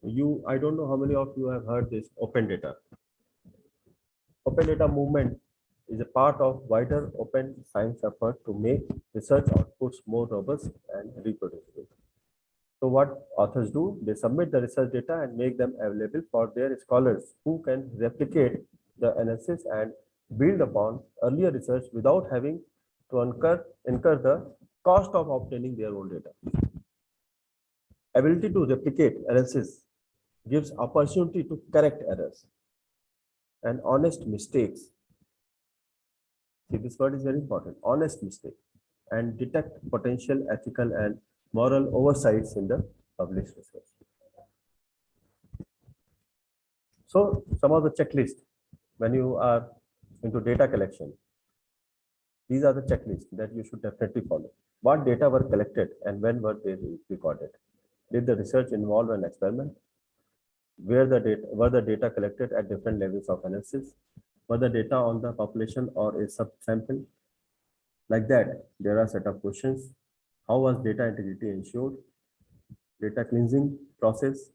I don't know how many of you have heard this open data. Open data movement is a part of wider open science effort to make research outputs more robust and reproducible. So what authors do, they submit the research data and make them available for their scholars who can replicate the analysis and build upon earlier research without having to incur the cost of obtaining their own data. Ability to replicate analysis gives opportunity to correct errors and honest mistakes. See, this word is very important, honest mistake, and detect potential ethical and moral oversights in the published research. So some of the checklists when you are into data collection, these are the checklists that you should definitely follow. What data were collected and when were they recorded? Did the research involve an experiment? Were the data collected at different levels of analysis? Were the data on the population or a subsample? Like that, there are a set of questions. How was data integrity ensured? Data cleansing process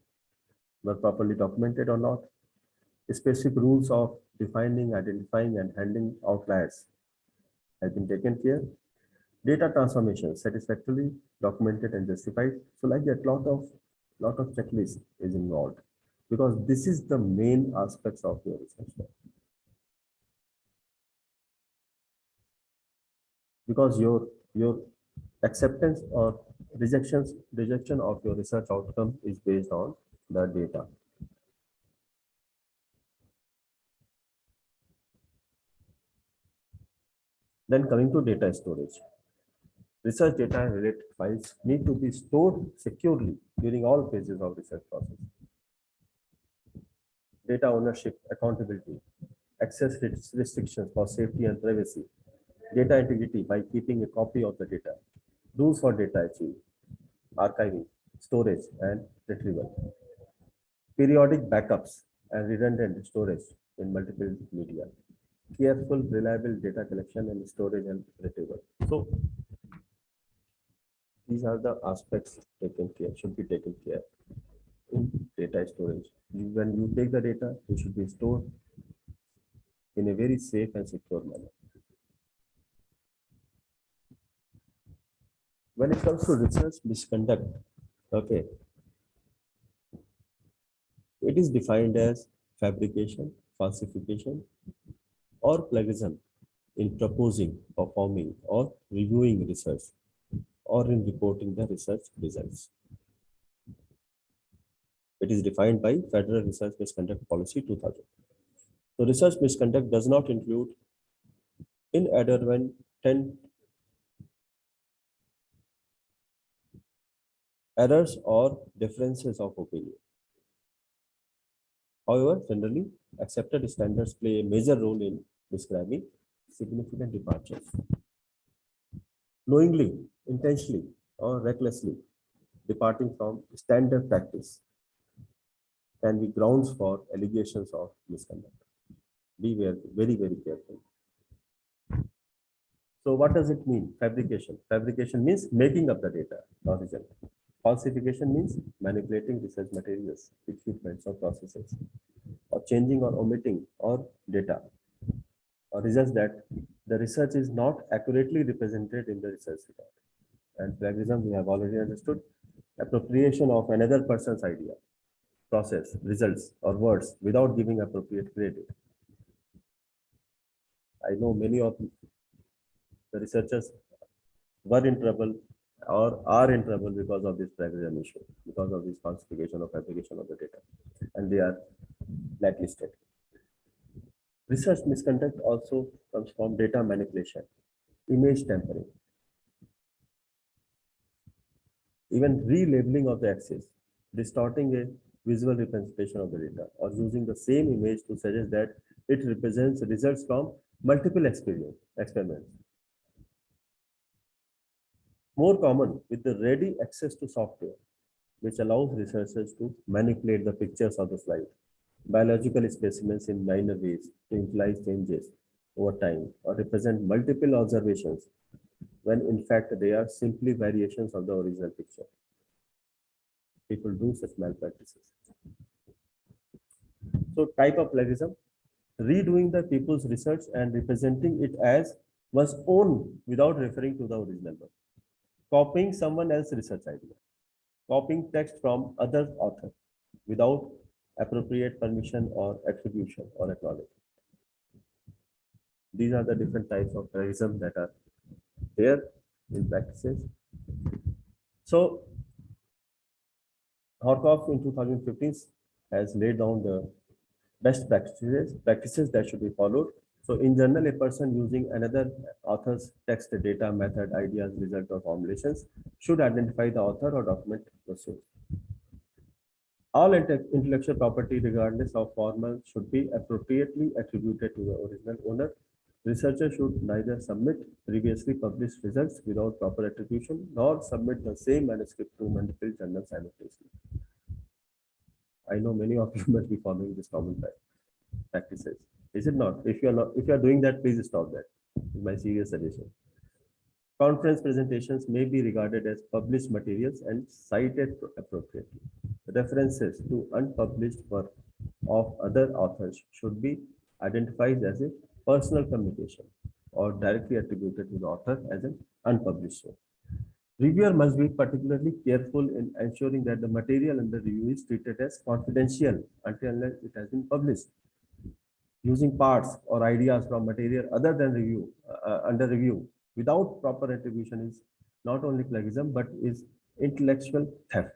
were properly documented or not? Specific rules of defining, identifying, and handling outliers has been taken care. Data transformation satisfactorily documented and justified. So like that, lot of checklist is involved because this is the main aspects of your research. Because your acceptance or rejection of your research outcome is based on the data. Then coming to data storage. Research data and related files need to be stored securely during all phases of research process. Data ownership, accountability, access restrictions for safety and privacy, data integrity by keeping a copy of the data, rules for data archiving, storage, and retrieval, periodic backups and redundant storage in multiple media, careful, reliable data collection and storage and retrieval. So these are the aspects should be taken care in data storage. When you take the data, it should be stored in a very safe and secure manner. When it comes to research misconduct, okay, it is defined as fabrication, falsification, or plagiarism in proposing, performing, or reviewing research, or in reporting the research results. It is defined by Federal Research Misconduct Policy 2000. So research misconduct does not include inadvertent errors or differences of opinion. However, generally accepted standards play a major role in describing significant departures. knowingly, intentionally, or recklessly departing from standard practice can be grounds for allegations of misconduct. Be very, very careful. So what does it mean? Fabrication. Fabrication means making up the data, not result. Falsification means manipulating research materials, equipments, or processes, or changing or omitting or data, or results that the research is not accurately represented in the research report. And plagiarism, we have already understood, appropriation of another person's idea, process, results, or words without giving appropriate credit. I know many of the researchers were in trouble or are in trouble because of this plagiarism issue, because of this falsification or fabrication of the data, and they are blacklisted. Research misconduct also comes from data manipulation, image tampering, even relabeling of the axis, distorting a visual representation of the data, or using the same image to suggest that it represents results from multiple experiments. More common with the ready access to software, which allows researchers to manipulate the pictures of the slide, biological specimens in minor ways to imply changes over time or represent multiple observations when in fact they are simply variations of the original picture. People do such malpractices. So type of plagiarism, redoing the people's research and representing it as one's own without referring to the original one. Copying someone else's research idea, copying text from other author without appropriate permission or attribution or acknowledgement. These are the different types of plagiarism that are there in practices. So Horkoff in 2015 has laid down the best practices that should be followed. So in general, a person using another author's text, data, method, ideas, result, or formulations should identify the author or document the source. All intellectual property, regardless of formal, should be appropriately attributed to the original owner. Researchers should neither submit previously published results without proper attribution, nor submit the same manuscript to multiple journals simultaneously. I know many of you must be following this common practices. Is it not? If you are doing that, please stop that. Is my serious suggestion. Conference presentations may be regarded as published materials and cited appropriately. References to unpublished work of other authors should be identified as a personal communication or directly attributed to the author as an unpublished source. Reviewer must be particularly careful in ensuring that the material under review is treated as confidential until unless it has been published. Using parts or ideas from material other than under review without proper attribution is not only plagiarism but is intellectual theft,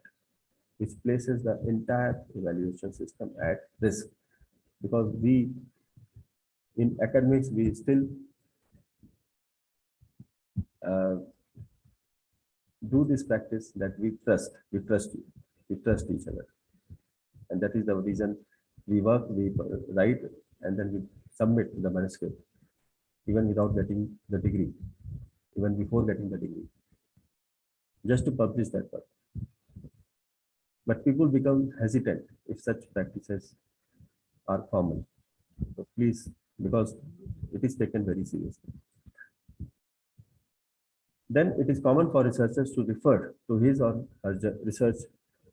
which places the entire evaluation system at risk. Because we, in academics, we still do this practice that we trust each other. And that is the reason we work, we write, and then we submit the manuscript, even without getting the degree, even before getting the degree, just to publish that work. But people become hesitant if such practices are common. So please, because it is taken very seriously. Then it is common for researchers to refer to his or her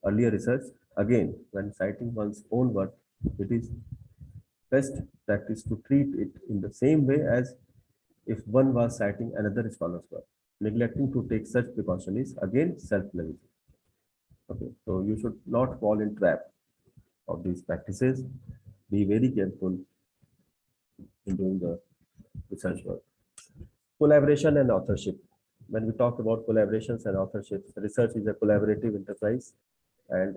earlier research again when citing one's own work. It is best practice to treat it in the same way as if one was citing another scholar's work. Neglecting to take such precaution is again self-plagiarism. Okay, so you should not fall in trap of these practices. Be very careful in doing the research work. Collaboration and authorship. When we talk about collaborations and authorship, research is a collaborative enterprise, and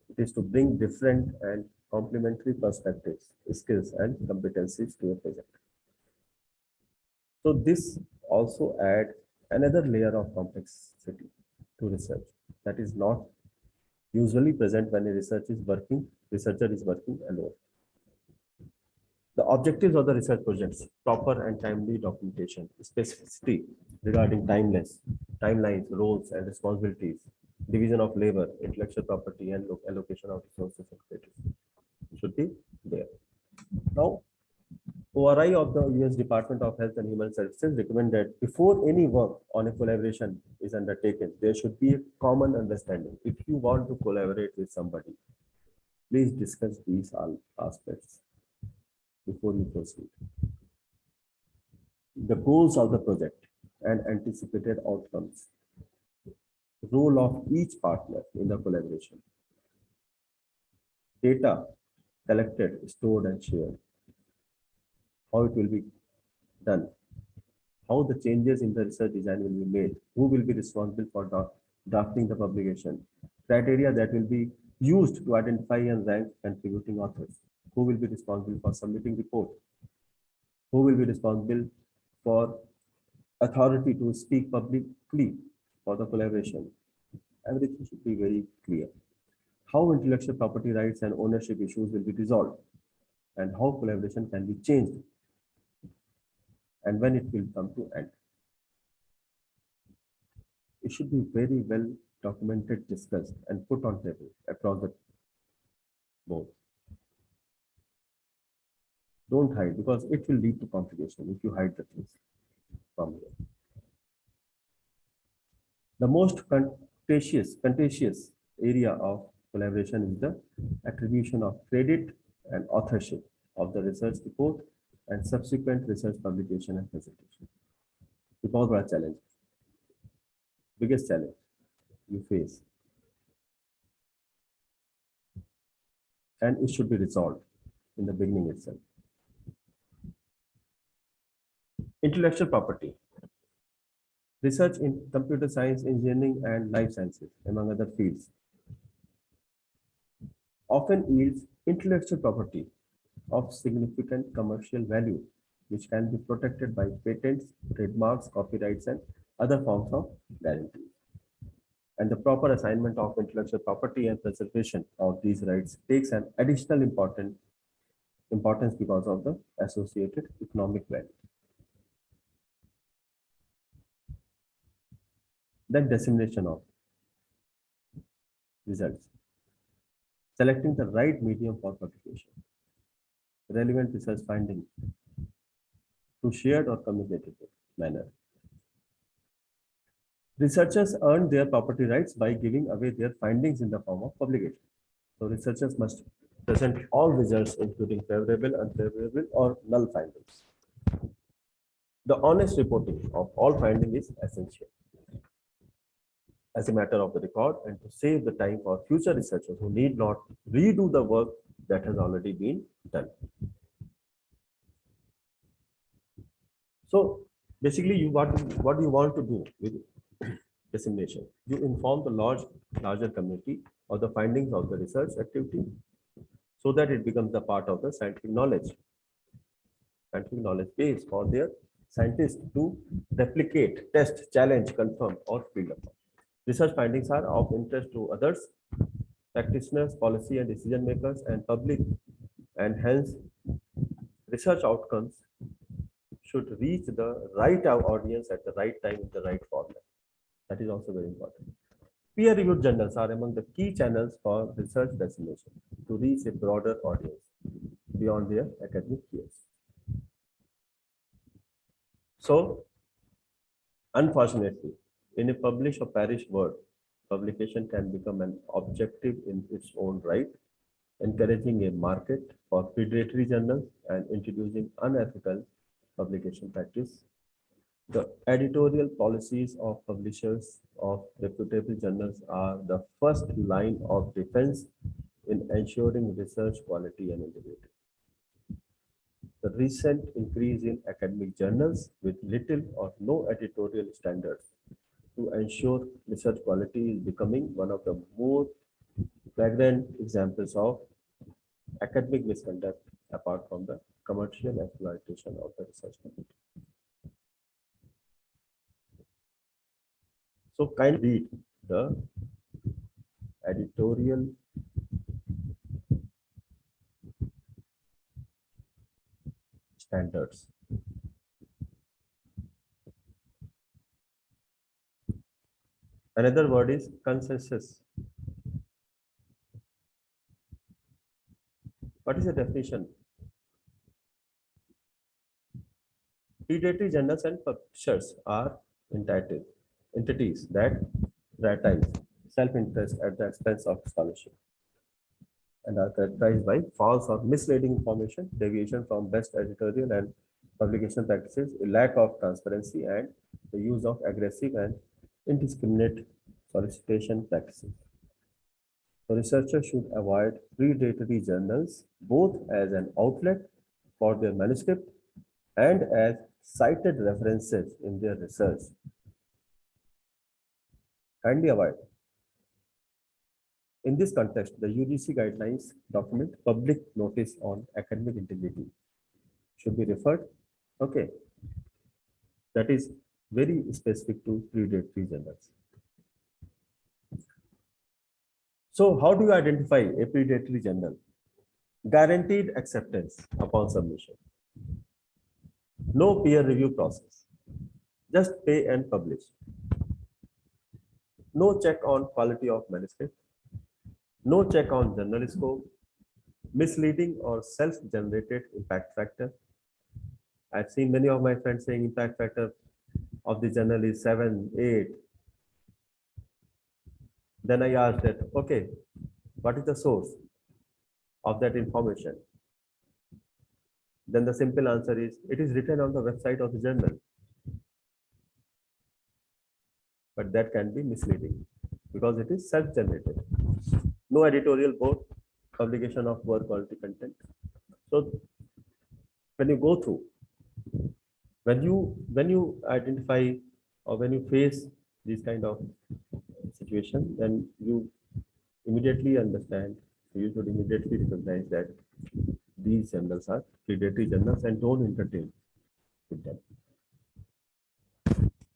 it is to bring different and complementary perspectives, skills, and competencies to a project. So this also adds another layer of complexity to research that is not usually present when a researcher is working alone. The objectives of the research projects: proper and timely documentation, specificity, regarding timelines, roles and responsibilities, division of labor, intellectual property, and allocation of resources and credits should be there. Now, ORI of the US Department of Health and Human Services recommend that before any work on a collaboration is undertaken, there should be a common understanding. If you want to collaborate with somebody, please discuss these all aspects before you proceed. The goals of the project and anticipated outcomes, role of each partner in the collaboration, data collected, stored, and shared, how it will be done, how the changes in the research design will be made, who will be responsible for drafting the publication, criteria that will be used to identify and rank contributing authors, who will be responsible for submitting report, who will be responsible for authority to speak publicly for the collaboration. Everything should be very clear. How intellectual property rights and ownership issues will be resolved, and how collaboration can be changed, and when it will come to end. It should be very well documented, discussed, and put on table across the board. Don't hide, because it will lead to complication if you hide the things from here. The most contentious area of collaboration is the attribution of credit and authorship of the research report and subsequent research publication and presentation. The बहुत challenge, biggest challenge you face, and it should be resolved in the beginning itself. Intellectual property. Research in computer science, engineering, and life sciences, among other fields, often yields intellectual property of significant commercial value, which can be protected by patents, trademarks, copyrights, and other forms of guarantees. And the proper assignment of intellectual property and preservation of these rights takes an additional importance because of the associated economic value. Then dissemination of results. Selecting the right medium for publication. Relevant research findings through shared or communicated manner. Researchers earn their property rights by giving away their findings in the form of publication. So researchers must present all results, including favorable, unfavorable, or null findings. The honest reporting of all findings is essential as a matter of the record, and to save the time for future researchers who need not redo the work that has already been done. So basically, what you want to do with dissemination? You inform the larger community of the findings of the research activity, so that it becomes a part of the scientific knowledge base for their scientists to replicate, test, challenge, confirm, or build upon. Research findings are of interest to others, practitioners, policy and decision makers, and public, and hence research outcomes should reach the right audience at the right time in the right format. That is also very important. Peer-reviewed journals are among the key channels for research dissemination to reach a broader audience beyond their academic peers. So, unfortunately, in a publish or perish world, publication can become an objective in its own right, encouraging a market for predatory journals and introducing unethical publication practice. The editorial policies of publishers of reputable journals are the first line of defense in ensuring research quality and integrity. The recent increase in academic journals with little or no editorial standards to ensure research quality is becoming one of the more flagrant examples of academic misconduct apart from the commercial exploitation of the research community. So kindly read the editorial standards. Another word is consensus. What is the definition? Predatory journals and publishers are entities that prioritize self-interest at the expense of scholarship and are characterized by false or misleading information, deviation from best editorial and publication practices, a lack of transparency, and the use of aggressive and indiscriminate solicitation practices. So researchers should avoid predatory journals both as an outlet for their manuscript and as cited references in their research. Kindly avoid. In this context, the UGC guidelines document public notice on academic integrity should be referred. Okay, that is very specific to predatory journals. So how do you identify a predatory journal? Guaranteed acceptance upon submission. No peer review process. Just pay and publish. No check on quality of manuscript. No check on journal scope. Misleading or self-generated impact factor. I've seen many of my friends saying impact factor of the journal is 7, 8. Then I asked that, okay, what is the source of that information? Then the simple answer is, it is written on the website of the journal. But that can be misleading because it is self-generated. No editorial board, publication of poor quality content. So when you go through, when you identify or when you face this kind of situation, then you immediately understand, you should immediately recognize that these journals are predatory journals and don't entertain with them.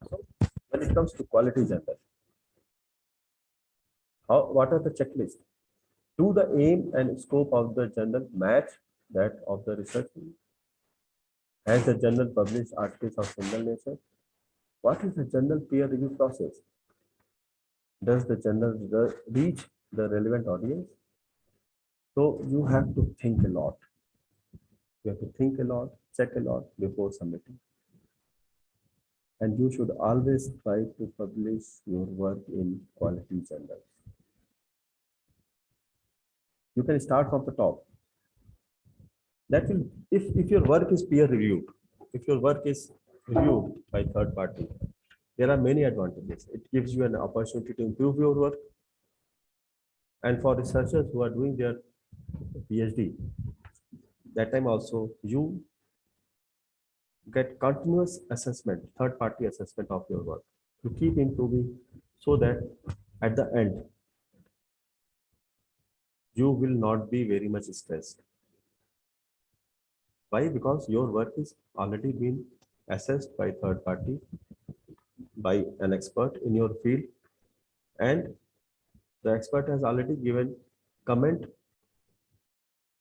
So when it comes to quality journal, what are the checklists? Do the aim and scope of the journal match that of the research? Has the journal published articles of similar nature? What is the journal peer review process? Does the journal reach the relevant audience? So you have to think a lot. You have to think a lot, check a lot before submitting. And you should always try to publish your work in quality journals. You can start from the top. That will, if your work is peer reviewed, if your work is reviewed by third party, there are many advantages. It gives you an opportunity to improve your work. And for researchers who are doing their PhD, that time also you get continuous assessment, third party assessment of your work to keep improving so that at the end, you will not be very much stressed. Why? Because your work is already been assessed by third party, by an expert in your field, and the expert has already given comment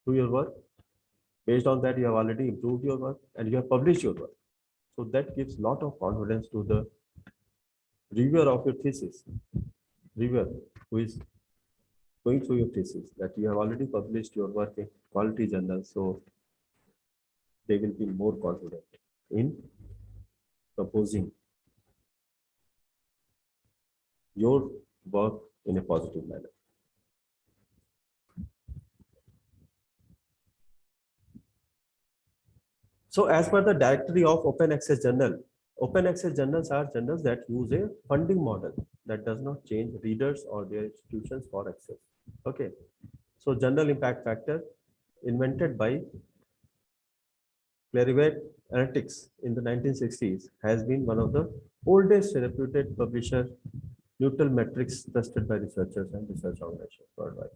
to your work. Based on that, you have already improved your work and you have published your work. So that gives a lot of confidence to the reviewer of your thesis, reviewer who is going through your thesis, that you have already published your work in quality journals. So they will be more confident in proposing your work in a positive manner. So as per the directory of open access journal, open access journals are journals that use a funding model that does not change readers or their institutions for access. Okay. So journal impact factor invented by Clarivate Analytics in the 1960s has been one of the oldest reputed publisher neutral metrics trusted by researchers and research organizations worldwide.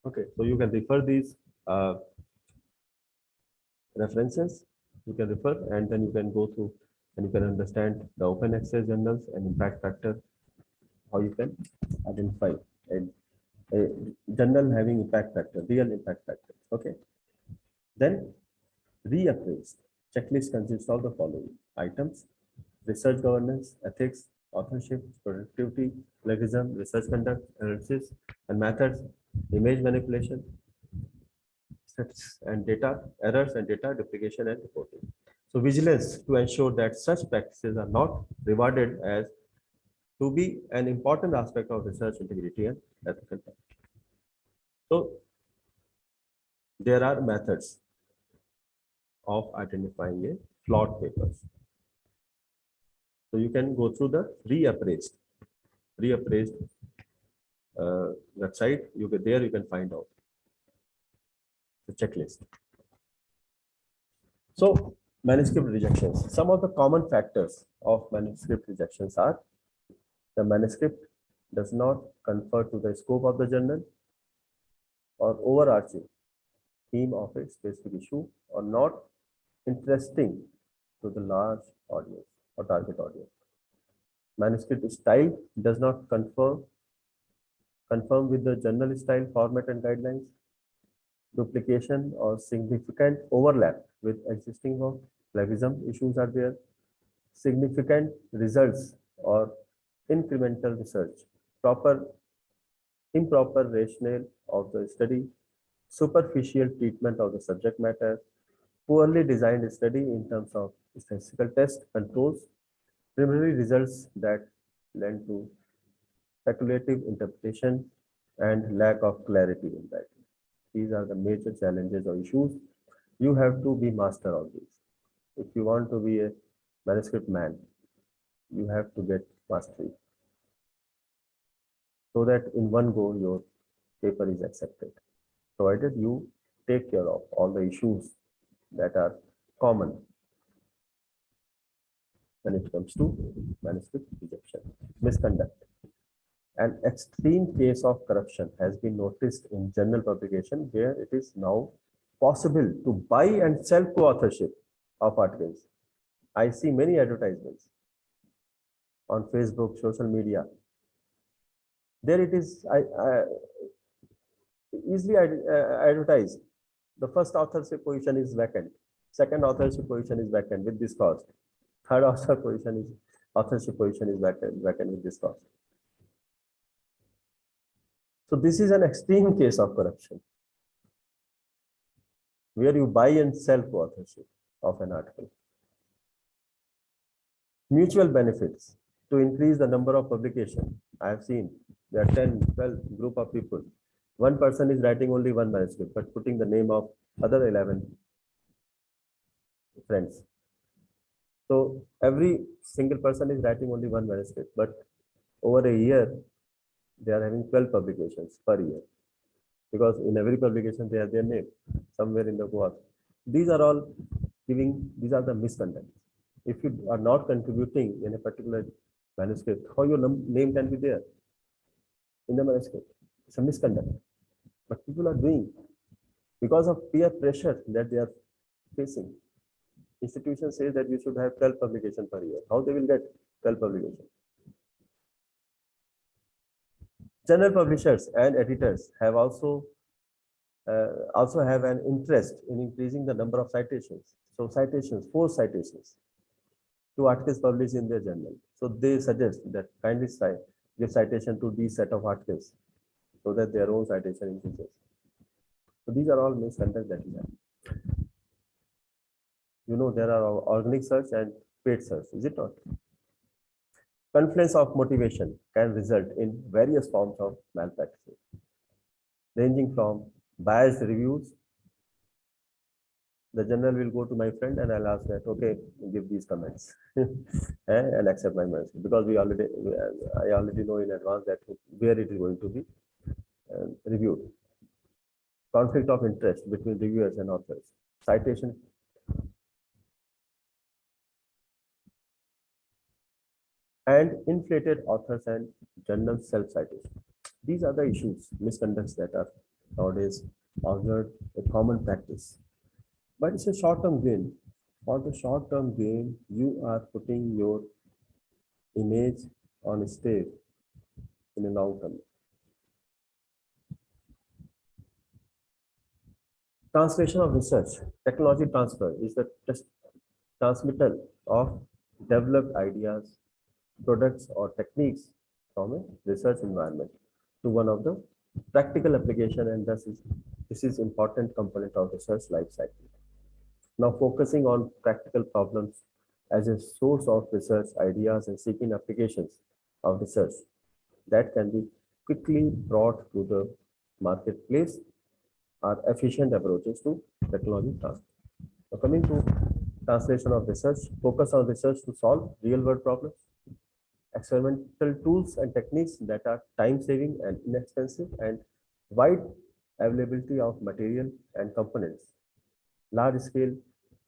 Okay, so you can refer these references, you can refer, and then you can go through and you can understand the open access journals and impact factor, how you can identify a journal having impact factor, real impact factor. Okay, then reappraised checklist consists of the following items: research governance, ethics, authorship, productivity, plagiarism, research conduct, analysis and methods, image manipulation, sets and data, errors and data duplication and reporting. So vigilance to ensure that such practices are not rewarded as to be an important aspect of research integrity and ethical practice. So there are methods of identifying a flawed papers. So you can go through the reappraised website. There you can find out the checklist. So manuscript rejections. Some of the common factors of manuscript rejections are the manuscript does not confer to the scope of the journal or overarching theme of a specific issue or not interesting to the large audience or target audience. Manuscript style does not conform with the journal style, format and guidelines. Duplication or significant overlap with existing work, plagiarism issues are there. Significant results or incremental research, improper rationale of the study, superficial treatment of the subject matter, poorly designed study in terms of statistical test controls, preliminary results that lend to speculative interpretation and lack of clarity in that. These are the major challenges or issues. You have to be master of these. If you want to be a manuscript man, you have to get mastery so that in one go your paper is accepted, provided you take care of all the issues that are common when it comes to manuscript rejection. Misconduct. An extreme case of corruption has been noticed in journal publication where it is now possible to buy and sell co-authorship of articles. I see many advertisements on Facebook, social media. There it is easily advertised. The first authorship position is vacant. Second authorship position is vacant with this cost. Third authorship position is vacant with this cost. So this is an extreme case of corruption where you buy and sell co-authorship of an article. Mutual benefits to increase the number of publications. I have seen there are 10, 12 group of people. One person is writing only one manuscript, but putting the name of other 11 friends. So every single person is writing only one manuscript, but over a year, they are having 12 publications per year because in every publication they have their name somewhere in the co-author. These are the misconduct. If you are not contributing in a particular manuscript, how your name can be there in the manuscript? It's a misconduct. But people are doing because of peer pressure that they are facing. Institution says that you should have 12 publications per year. How they will get 12 publications? Journal publishers and editors have also have an interest in increasing the number of citations. So citations, 4 citations to articles published in their journal. So they suggest that kindly give citation to these set of articles so that their own citation increases. So these are all misconduct that we have. You know, there are organic search and paid search, is it not? Confluence of motivation can result in various forms of malpractices, ranging from biased reviews. The journal will go to my friend and I'll ask that, okay, give these comments and accept my message because I already know in advance that where it is going to be reviewed. Conflict of interest between reviewers and authors. Citation. And inflated authors and journal self-citation. These are the issues, misconducts that are nowadays observed a common practice. But it's a short-term gain. For the short-term gain, you are putting your image on stage in a long term. Translation of research. Technology transfer is the transmittal of developed ideas products or techniques from a research environment to one of the practical application, and this is important component of research life cycle. Now focusing on practical problems as a source of research ideas and seeking applications of research that can be quickly brought to the marketplace are efficient approaches to technology transfer. Now coming to translation of research, focus on research to solve real world problems, experimental tools and techniques that are time saving and inexpensive, and wide availability of material and components, large scale,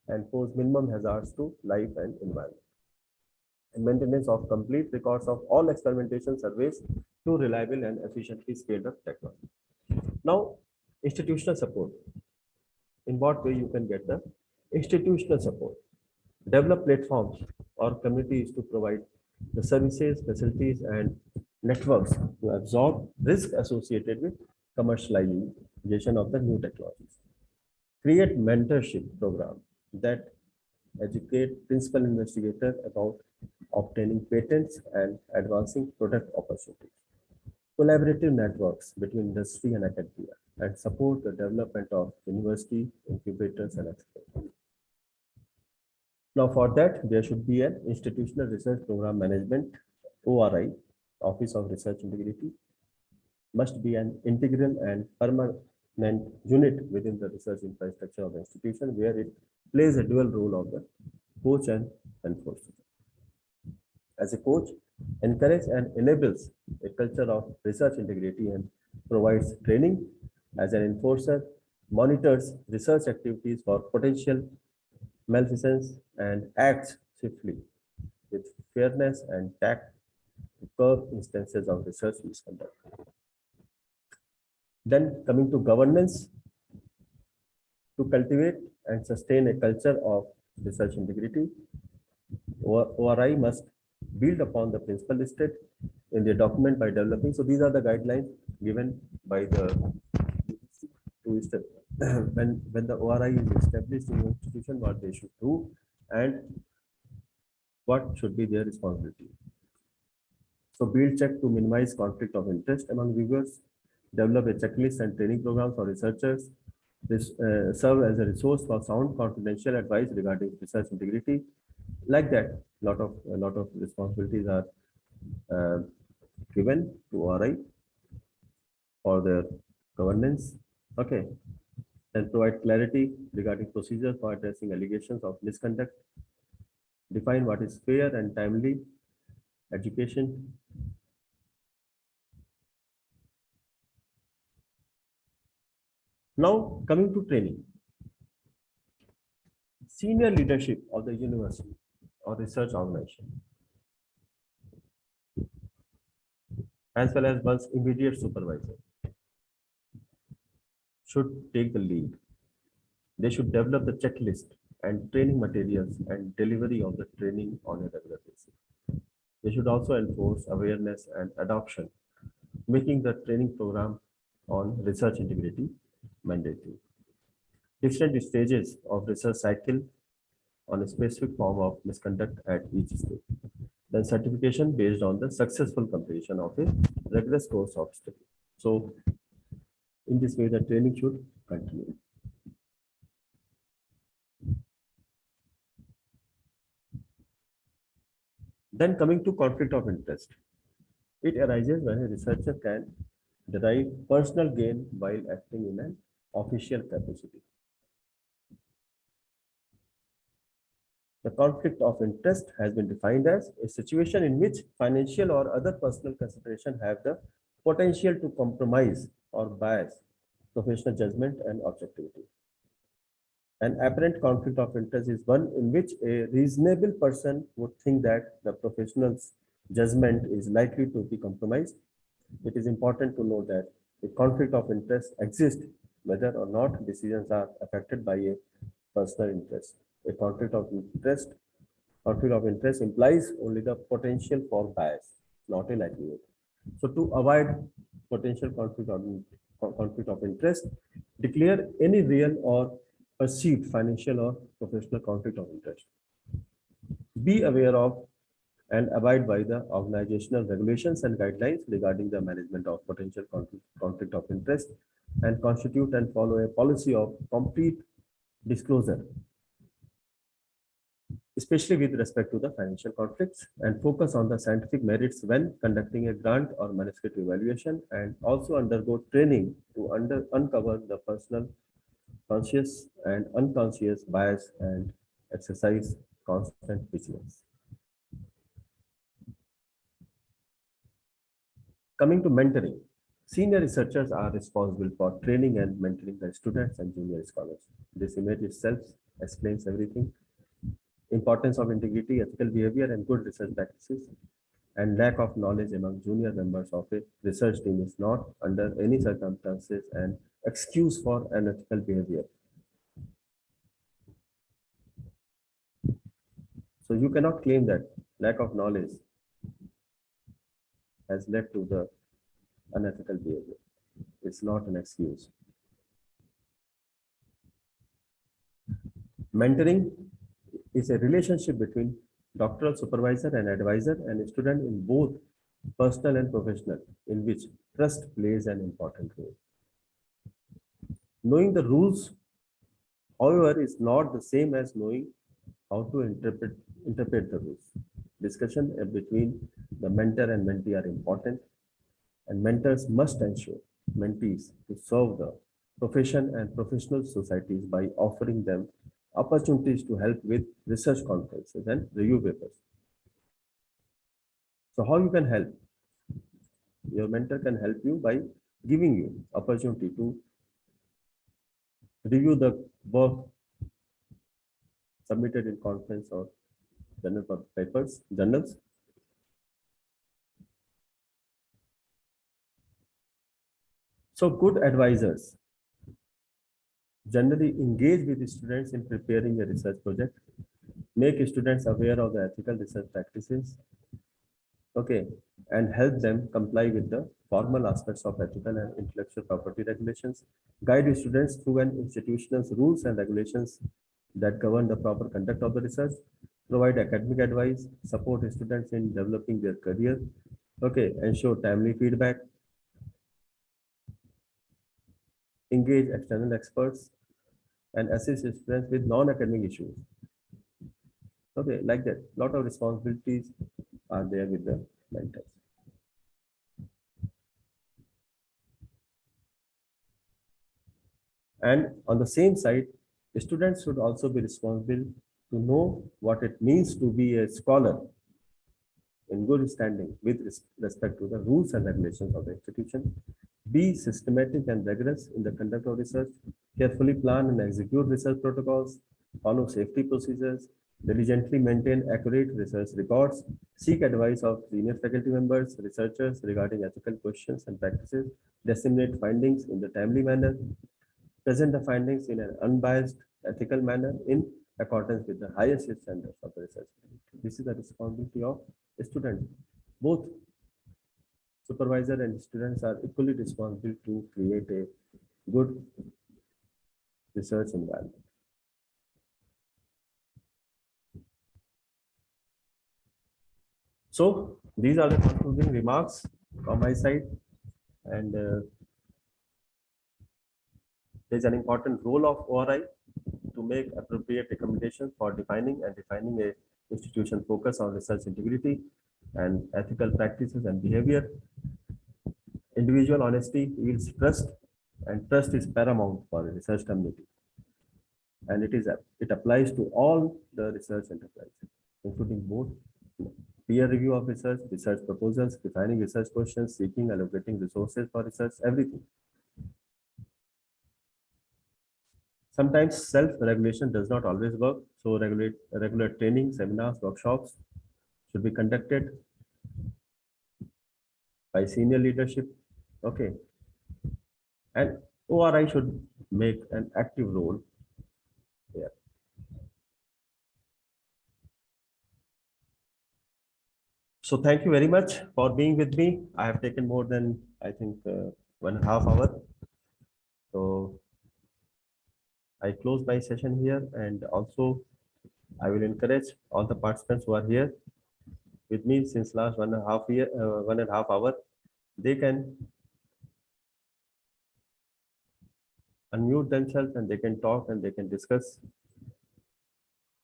and pose minimum hazards to life and environment, and maintenance of complete records of all experimentation surveys to reliable and efficiently scaled up technology. Now, institutional support. In what way you can get the institutional support? Develop platforms or communities to provide the services, facilities, and networks to absorb risk associated with commercialization of the new technologies. Create mentorship program that educate principal investigators about obtaining patents and advancing product opportunities. Collaborative networks between industry and academia, and support the development of university incubators and experts. Now, for that, there should be an institutional research program management (ORI), Office of Research Integrity, must be an integral and permanent unit within the research infrastructure of the institution, where it plays a dual role of the coach and enforcer. As a coach, encourages and enables a culture of research integrity and provides training. As an enforcer, monitors research activities for potential malfeasance and acts swiftly with fairness and tact to curb instances of research misconduct. Then coming to governance, to cultivate and sustain a culture of research integrity, ORI must build upon the principle listed in the document by developing. So these are the guidelines given by the when the ORI is established in the institution, what they should do and what should be their responsibility. So build check to minimize conflict of interest among viewers, develop a checklist and training program for researchers, this serve as a resource for sound confidential advice regarding research integrity. Like that, a lot of responsibilities are uh, given to ORI for their governance. Okay, and provide clarity regarding procedures for addressing allegations of misconduct, define what is fair and timely education. Now, coming to training, senior leadership of the university or research organization, as well as one's immediate supervisor, should take the lead. They should develop the checklist and training materials and delivery of the training on a regular basis. They should also enforce awareness and adoption, making the training program on research integrity mandatory. Different stages of research cycle on a specific form of misconduct at each stage. Then certification based on the successful completion of a rigorous course of study. So in this way, the training should continue. Then coming to conflict of interest. It arises when a researcher can derive personal gain while acting in an official capacity. The conflict of interest has been defined as a situation in which financial or other personal consideration have the potential to compromise or bias professional judgment and objectivity. An apparent conflict of interest is one in which a reasonable person would think that the professional's judgment is likely to be compromised. It is important to note that a conflict of interest exists whether or not decisions are affected by a personal interest. A conflict of interest implies only the potential for bias, not a likelihood. So to avoid potential conflict of interest, declare any real or perceived financial or professional conflict of interest. Be aware of and abide by the organizational regulations and guidelines regarding the management of potential conflict of interest, and constitute and follow a policy of complete disclosure, especially with respect to the financial conflicts, and focus on the scientific merits when conducting a grant or manuscript evaluation, and also undergo training to uncover the personal conscious and unconscious bias and exercise constant vigilance. Coming to mentoring, senior researchers are responsible for training and mentoring the students and junior scholars. This image itself explains everything. Importance of integrity, ethical behavior, and good research practices, and lack of knowledge among junior members of a research team is not under any circumstances an excuse for unethical behavior. So you cannot claim that lack of knowledge has led to the unethical behavior. It's not an excuse. Mentoring is a relationship between doctoral supervisor and advisor and a student in both personal and professional, in which trust plays an important role. Knowing the rules, however, is not the same as knowing how to interpret the rules. Discussion between the mentor and mentee are important, and mentors must ensure mentees to serve the profession and professional societies by offering them opportunities to help with research conferences and review papers. So how you can help? Your mentor can help you by giving you opportunity to review the work submitted in conference or journal papers, journals. So good advisors generally engage with the students in preparing a research project, make students aware of the ethical research practices, okay, and help them comply with the formal aspects of ethical and intellectual property regulations, guide students through an institution's rules and regulations that govern the proper conduct of the research, provide academic advice, support students in developing their career, okay, ensure timely feedback, engage external experts, and assist students with non-academic issues. Okay, like that, lot of responsibilities are there with the mentors. And on the same side, the students should also be responsible to know what it means to be a scholar in good standing with respect to the rules and regulations of the institution, be systematic and rigorous in the conduct of research, carefully plan and execute research protocols, follow safety procedures, diligently maintain accurate research records, seek advice of senior faculty members, researchers regarding ethical questions and practices, disseminate findings in the timely manner, present the findings in an unbiased, ethical manner in accordance with the highest standards of the research. This is the responsibility of a student. Both supervisor and students are equally responsible to create a good research environment. So these are the concluding remarks from my side, and there's an important role of ORI to make appropriate recommendations for defining and refining a institution focus on research integrity and ethical practices and behavior. Individual honesty yields trust, and trust is paramount for a research community. And it applies to all the research enterprises, including both peer review of research, research proposals, defining research questions, seeking, allocating resources for research, everything. Sometimes self-regulation does not always work, so regular training, seminars, workshops should be conducted by senior leadership. Okay, and ORI should make an active role here. So thank you very much for being with me. I have taken more than, I think, 1.5 hours. So I close my session here, and also I will encourage all the participants who are here with me since last 1.5 year, 1.5 hour. They can unmute themselves and they can talk and they can discuss